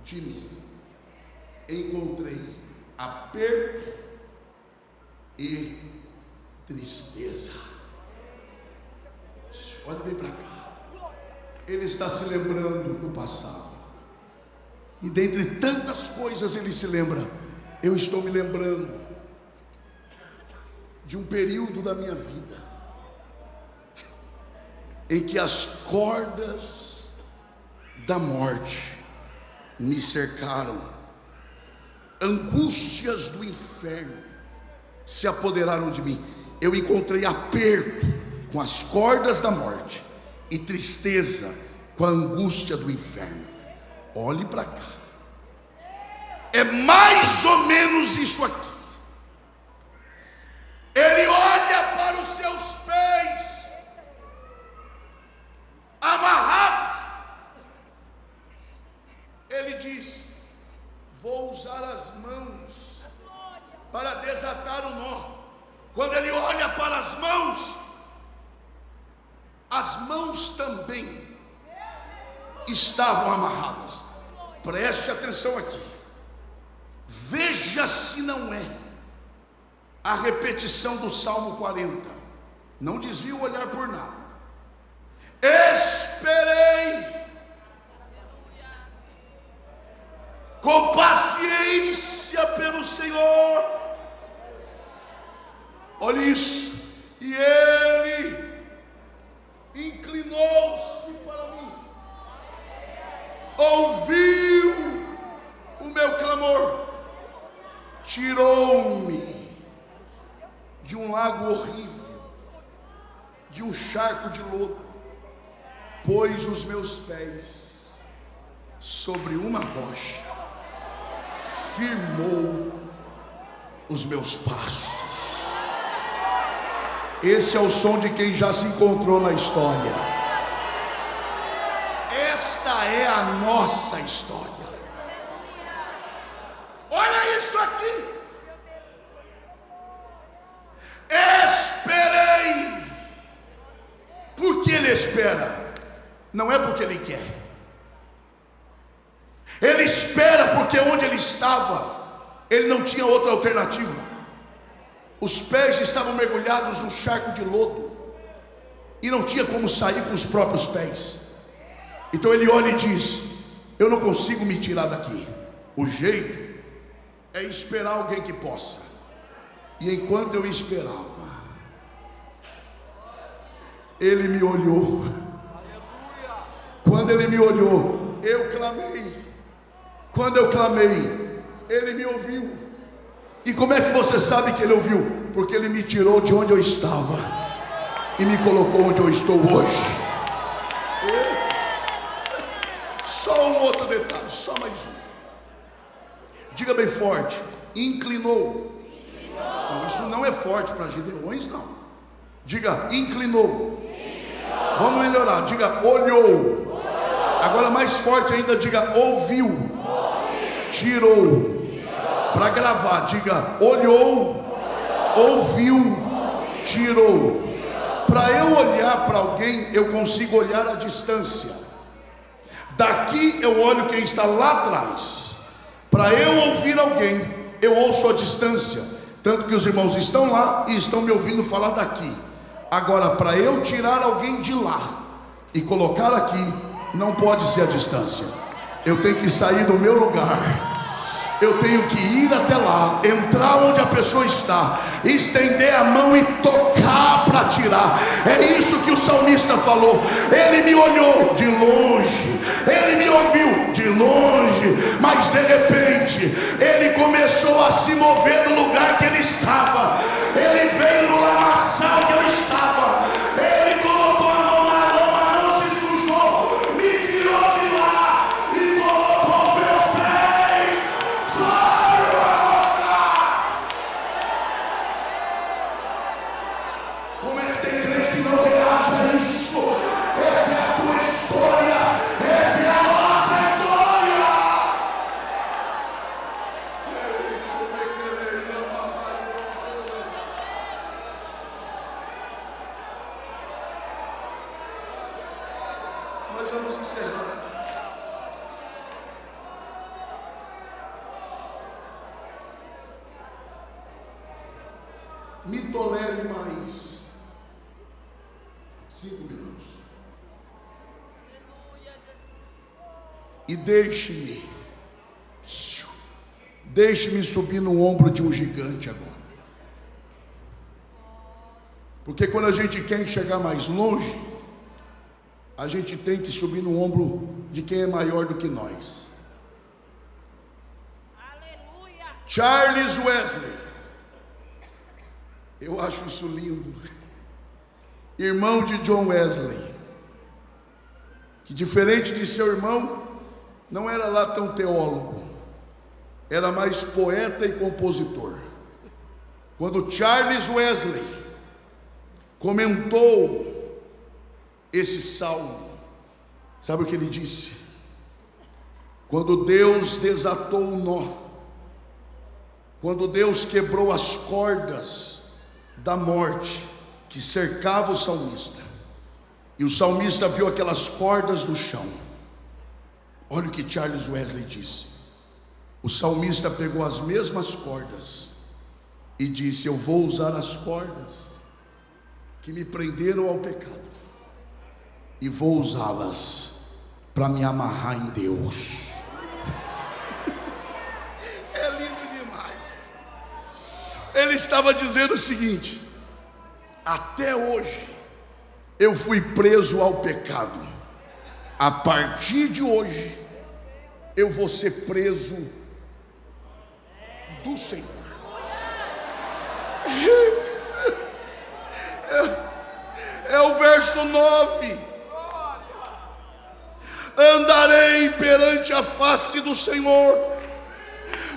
de mim. Encontrei aperto e tristeza. Olha bem para cá. Ele está se lembrando do passado, e dentre tantas coisas ele se lembra: eu estou me lembrando de um período da minha vida em que as cordas da morte me cercaram, angústias do inferno se apoderaram de mim. Eu encontrei aperto com as cordas da morte e tristeza com a angústia do inferno. Olhe para cá. É mais ou menos isso aqui. olha para as mãos também estavam amarradas. Preste atenção aqui. Veja se não é a repetição do Salmo 40. Não desvie o olhar por nada. Esperei com paciência pelo Senhor. Olha isso. E Ele inclinou-se para mim, ouviu o meu clamor, tirou-me de um lago horrível, de um charco de lodo, pôs os meus pés sobre uma rocha, firmou os meus passos. Esse é o som de quem já se encontrou na história. Esta é a nossa história. Olha isso aqui. Esperei. Por que ele espera? Não é porque ele quer. Ele espera porque onde ele estava, ele não tinha outra alternativa. Os pés estavam mergulhados no charco de lodo e não tinha como sair com os próprios pés. Então ele olha e diz: eu não consigo me tirar daqui. O jeito é esperar alguém que possa. E enquanto eu esperava, ele me olhou. Quando ele me olhou, eu clamei. Quando eu clamei, ele me ouviu. E como é que você sabe que ele ouviu? Porque ele me tirou de onde eu estava e me colocou onde eu estou hoje. Só um outro detalhe, só mais um. Diga bem forte: inclinou. Não, isso não é forte para Gideões, não. Diga: inclinou. Vamos melhorar. Diga: olhou. Agora mais forte ainda, diga: ouviu. Tirou. Para gravar, diga: olhou, ouviu, tirou. Para eu olhar para alguém, eu consigo olhar a distância. Daqui eu olho quem está lá atrás. Para eu ouvir alguém, eu ouço a distância. Tanto que os irmãos estão lá e estão me ouvindo falar daqui. Agora, para eu tirar alguém de lá e colocar aqui, não pode ser a distância. Eu tenho que sair do meu lugar. Eu tenho que ir até lá, entrar onde a pessoa está, estender a mão e tocar para tirar. É isso que o salmista falou. Ele me olhou de longe, ele me ouviu de longe, mas de repente ele começou a se mover do lugar que ele estava. Ele veio no lamaçal que eu estava. Ele colocou a mão na lama, não se sujou, me tirou de lá e colocou os meus pés. Como é que tem crente que não reage a isso? Essa é a tua história, essa é a nossa história. Nós vamos encerrar aqui. Me tolere mais 5 minutos. E deixe-me subir no ombro de um gigante agora. Porque quando a gente quer enxergar mais longe, a gente tem que subir no ombro de quem é maior do que nós. Aleluia. Charles Wesley. Eu acho isso lindo. Irmão de John Wesley, que diferente de seu irmão, não era lá tão teólogo, era mais poeta e compositor. Quando Charles Wesley comentou esse salmo, sabe o que ele disse? Quando Deus desatou o nó, quando Deus quebrou as cordas da morte que cercava o salmista. E o salmista viu aquelas cordas no chão. Olha o que Charles Wesley disse. O salmista pegou as mesmas cordas e disse: eu vou usar as cordas que me prenderam ao pecado e vou usá-las para me amarrar em Deus. É lindo demais. Ele estava dizendo o seguinte: até hoje eu fui preso ao pecado, a partir de hoje eu vou ser preso do Senhor. É o verso 9: andarei perante a face do Senhor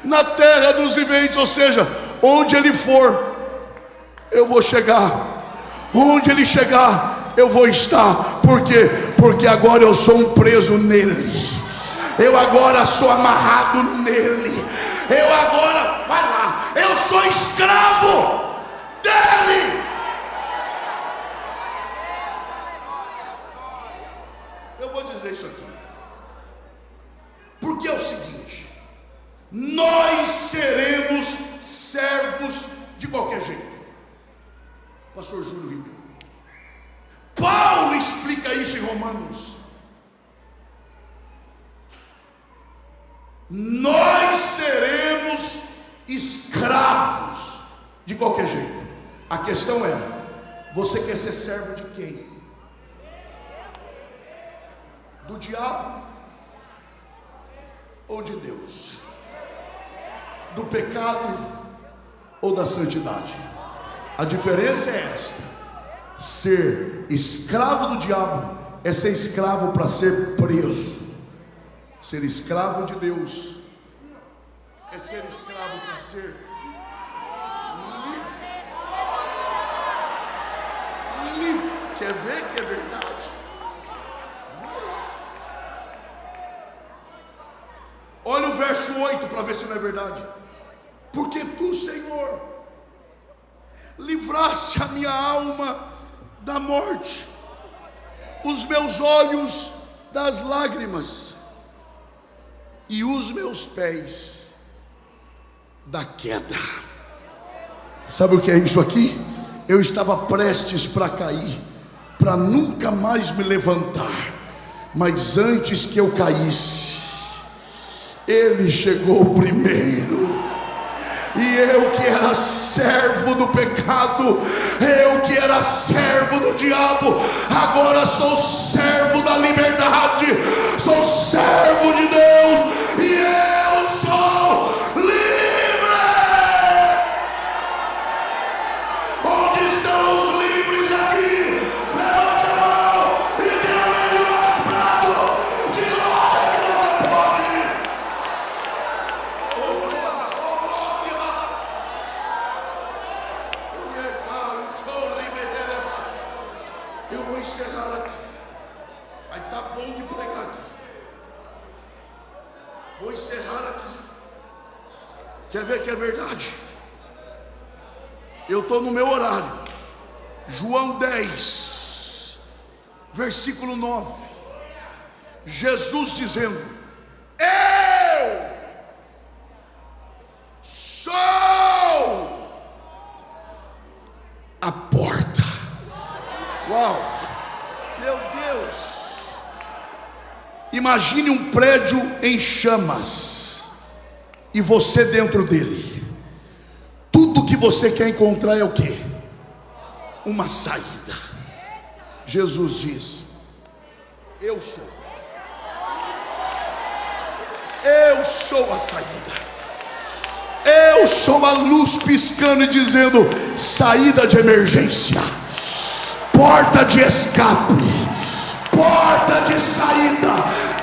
na terra dos viventes. Ou seja, onde Ele for, eu vou chegar. Onde Ele chegar, eu vou estar. Por quê? Porque agora eu sou um preso nele. Eu agora sou amarrado nele. Eu agora, vai lá, eu sou escravo dele. Eu vou dizer isso aqui, porque é o seguinte: nós seremos servos de qualquer jeito. Pastor Júlio Ribeiro, Paulo explica isso em Romanos. Nós seremos escravos de qualquer jeito. A questão é: você quer ser servo de quem? Do diabo ou de Deus? Do pecado ou da santidade? A diferença é esta: ser escravo do diabo é ser escravo para ser preso. Ser escravo de Deus é ser escravo para ser livre. Livre. Quer ver que é verdade? Olha o verso 8 para ver se não é verdade. Porque tu, Senhor, livraste a minha alma da morte, os meus olhos das lágrimas e os meus pés da queda. Sabe o que é isso aqui? Eu estava prestes para cair, para nunca mais me levantar, mas antes que eu caísse, Ele chegou primeiro. E eu que era servo do pecado, eu que era servo do diabo, agora sou servo da liberdade, sou servo de Deus, e eu sou livre. Onde estão os livres aqui? Levante a mão e dê o melhor brado de glória que você pode. Eu vou encerrar aqui. Aí tá bom de pregar aqui. Vou encerrar aqui. Quer ver que é verdade? Eu estou no meu horário. João 10, versículo 9. Jesus dizendo: eu sou a porta. Uau, meu Deus. Imagine um prédio em chamas e você dentro dele. Tudo que você quer encontrar é o quê? Uma saída. Jesus diz: eu sou. Eu sou a saída. Eu sou a luz piscando e dizendo: saída de emergência, porta de escape, porta de saída.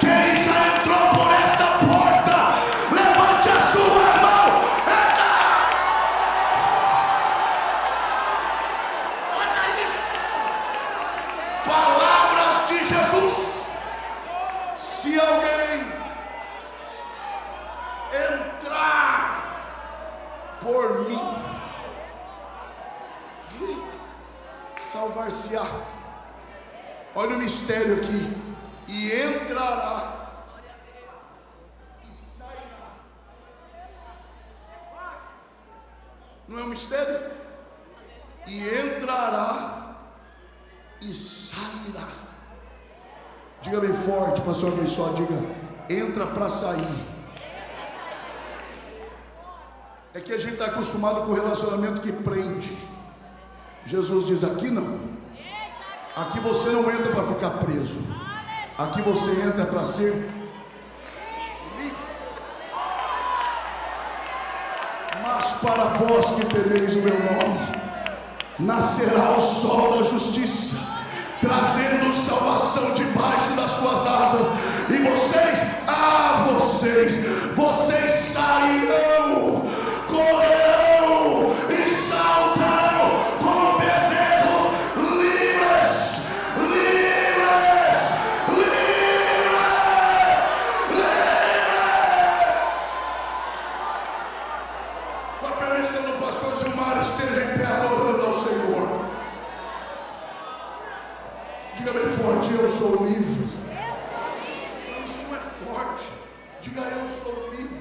Quem já entrou por esta porta, levante a sua mão. Olha isso. Palavras de Jesus. Se alguém entrar por mim, salvar-se-á. Olha o mistério aqui. E entrará e sairá. Não é um mistério? E entrará e sairá. Diga bem forte, pastor Abençoado, diga: entra para sair. É que a gente está acostumado com o relacionamento que prende. Jesus diz: aqui não. Aqui você não entra para ficar preso. Aqui você entra para ser livre. Mas para vós que temeis o meu nome, nascerá o sol da justiça, trazendo salvação debaixo das suas asas. E vocês sairão, correrão e saltarão como bezerros livres, livres, livres, livres. Com a permissão do pastor Gilmar, esteja em pé adorando ao Senhor. Diga bem forte: eu sou livre. Não, isso não é forte. Diga: eu sou livre.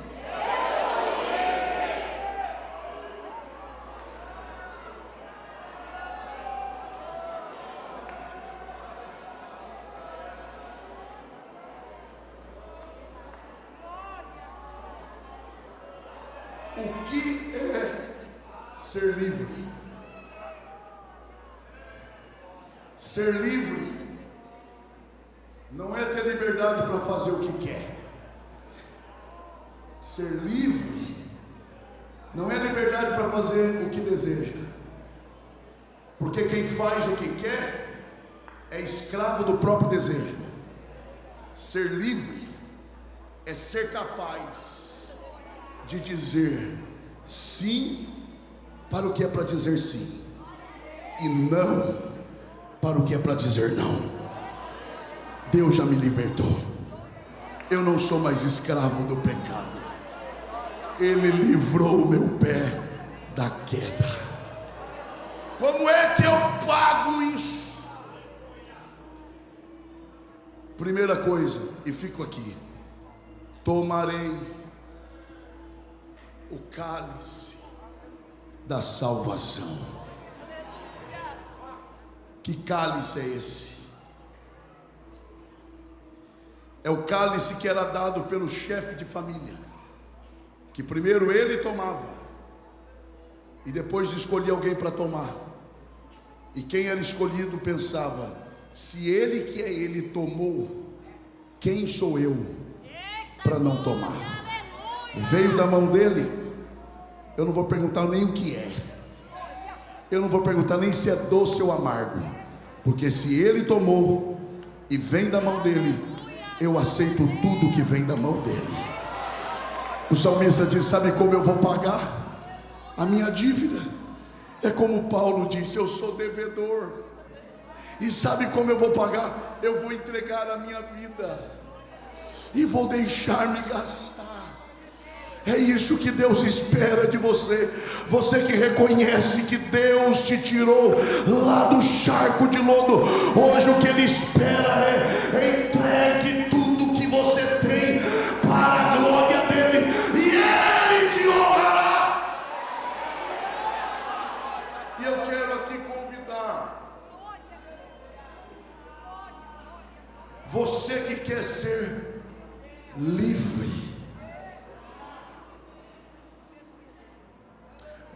O que é ser livre? Ser livre não é ter liberdade para fazer o que quer. Ser livre não é liberdade para fazer o que deseja. Porque quem faz o que quer é escravo do próprio desejo. Ser livre é ser capaz de dizer sim para o que é para dizer sim, e não para o que é para dizer não. Deus já me libertou. Eu não sou mais escravo do pecado. Ele livrou o meu pé da queda. Como é que eu pago isso? Primeira coisa, e fico aqui: tomarei o cálice da salvação. Que cálice é esse? É o cálice que era dado pelo chefe de família, que primeiro ele tomava e depois escolhia alguém para tomar. E quem era escolhido pensava: se ele que é ele tomou, quem sou eu para não tomar? Veio da mão dele. Eu não vou perguntar nem o que é. Eu não vou perguntar nem se é doce ou amargo, porque se ele tomou e vem da mão dele, eu aceito tudo que vem da mão dele. O salmista diz: sabe como eu vou pagar a minha dívida? É como Paulo disse: eu sou devedor. E sabe como eu vou pagar? Eu vou entregar a minha vida e vou deixar-me gastar. É isso que Deus espera de você. Você que reconhece que Deus te tirou lá do charco de lodo, hoje o que Ele espera é: entregue tudo que você tem para a glória dEle, e Ele te honrará. E eu quero aqui convidar você que quer ser livre.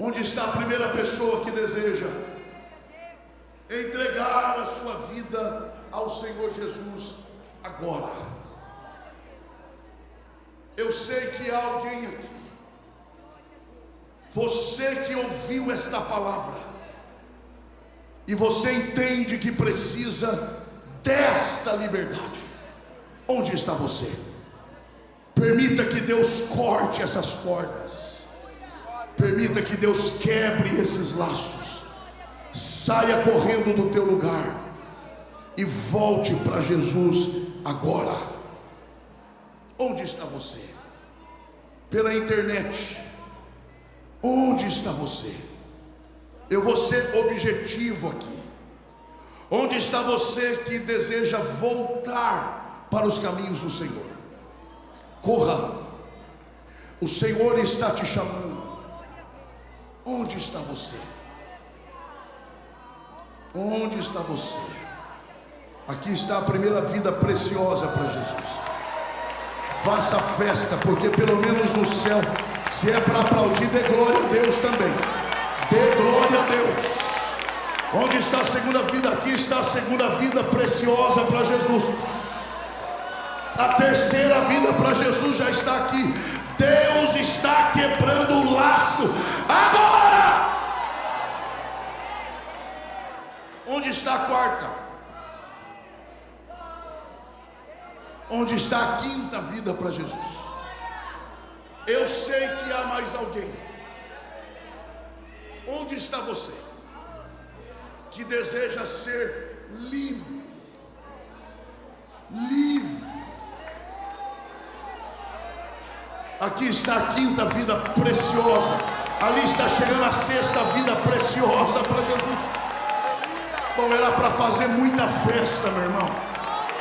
Onde está a primeira pessoa que deseja entregar a sua vida ao Senhor Jesus agora? Eu sei que há alguém aqui, você que ouviu esta palavra e você entende que precisa desta liberdade. Onde está você? Permita que Deus corte essas cordas. Permita que Deus quebre esses laços. Saia correndo do teu lugar e volte para Jesus agora. Onde está você? Pela internet. Onde está você? Eu vou ser objetivo aqui. Onde está você que deseja voltar para os caminhos do Senhor? Corra, o Senhor está te chamando. Onde está você? Onde está você? Aqui está a primeira vida preciosa para Jesus. Faça festa, porque pelo menos no céu, se é para aplaudir, dê glória a Deus também. Dê glória a Deus. Onde está a segunda vida? Aqui está a segunda vida preciosa para Jesus. A terceira vida para Jesus já está aqui. Deus está quebrando o laço agora. Onde está a quarta? Onde está a quinta vida para Jesus? Eu sei que há mais alguém. Onde está você que deseja ser livre? Livre. Aqui está a quinta vida preciosa. Ali está chegando a sexta vida preciosa para Jesus. Bom, era para fazer muita festa, meu irmão.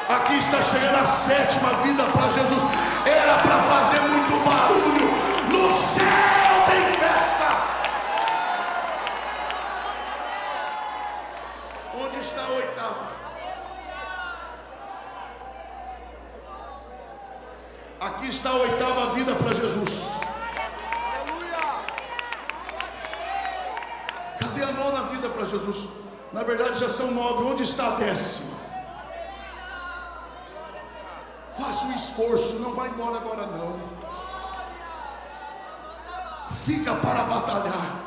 Aqui está chegando a sétima vida para Jesus. Era para fazer muito barulho. No céu tem festa. Onde está a oitava? Aqui está a oitava vida para Jesus. Cadê a nona vida para Jesus? Na verdade já são 9. Onde está a décima? Faça o esforço, não vai embora agora não. Fica para batalhar.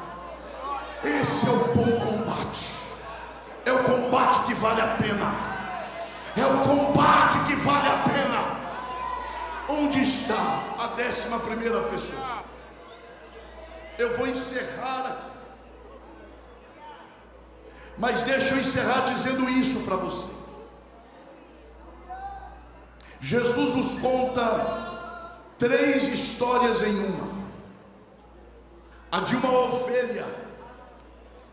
Esse é o bom combate. É o combate que vale a pena. É o combate que vale a pena. Onde está a 11ª pessoa? Eu vou encerrar aqui. Mas deixa eu encerrar dizendo isso para você. Jesus nos conta 3 histórias em uma. A de uma ovelha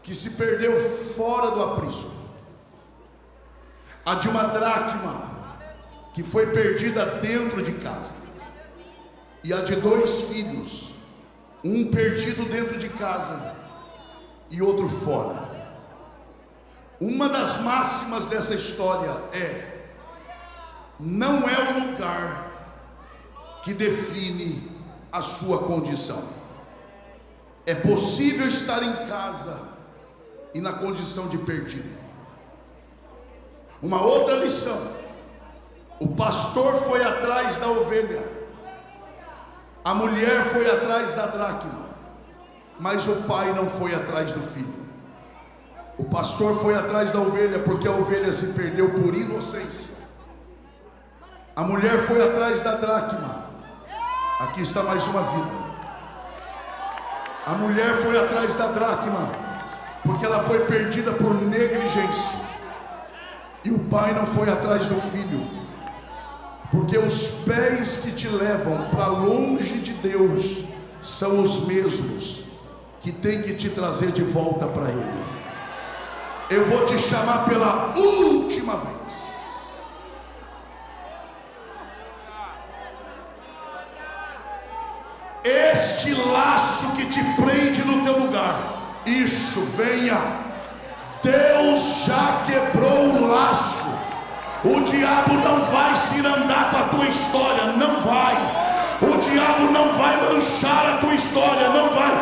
que se perdeu fora do aprisco. A de uma dracma que foi perdida dentro de casa. E a de 2 filhos, um perdido dentro de casa e outro fora. Uma das máximas dessa história é: não é o lugar que define a sua condição. É possível estar em casa e na condição de perdido. Uma outra lição: o pastor foi atrás da ovelha, a mulher foi atrás da dracma, mas o pai não foi atrás do filho. O pastor foi atrás da ovelha porque a ovelha se perdeu por inocência. A mulher foi atrás da dracma. Aqui está mais uma vida. A mulher foi atrás da dracma porque ela foi perdida por negligência. E o pai não foi atrás do filho, porque os pés que te levam para longe de Deus são os mesmos que tem que te trazer de volta para Ele. Eu vou te chamar pela última vez. Este laço que te prende no teu lugar, isso, venha. Deus já quebrou o laço. O diabo não vai cirandar com a tua história, não vai. O diabo não vai manchar a tua história, não vai.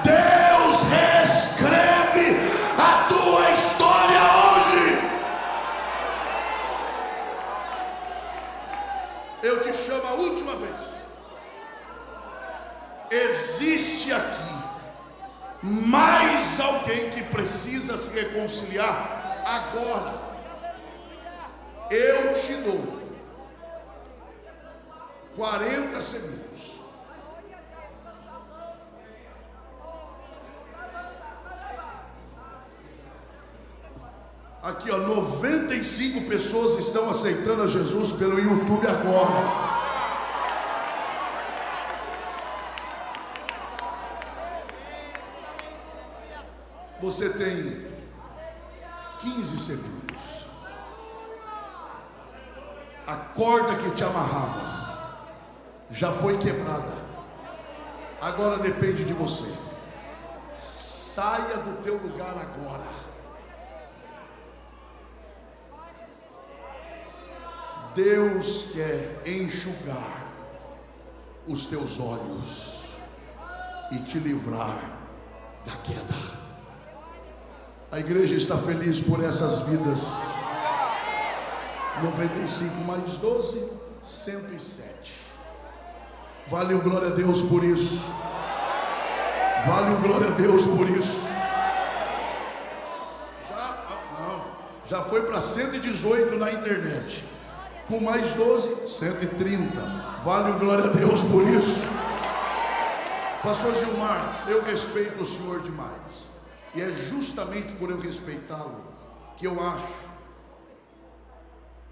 Deus reescreve a tua história hoje. Eu te chamo a última vez. Existe aqui mais alguém que precisa se reconciliar agora. Eu te dou 40 segundos. Aqui, ó, 95 pessoas estão aceitando a Jesus pelo YouTube agora. Você tem 15 segundos. A corda que te amarrava já foi quebrada. Agora depende de você. Saia do teu lugar agora. Deus quer enxugar os teus olhos e te livrar da queda. A igreja está feliz por essas vidas. 95 mais 12, 107. Vale o glória a Deus por isso. Vale o glória a Deus por isso. Já foi para 118 na internet. Com mais 12, 130. Vale o glória a Deus por isso. Pastor Gilmar, eu respeito o senhor demais. E é justamente por eu respeitá-lo que eu acho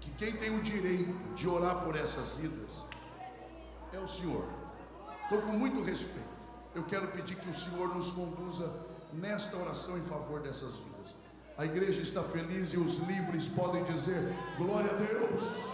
que quem tem o direito de orar por essas vidas é o senhor. Estou com muito respeito. Eu quero pedir que o senhor nos conduza nesta oração em favor dessas vidas. A igreja está feliz e os livres podem dizer glória a Deus.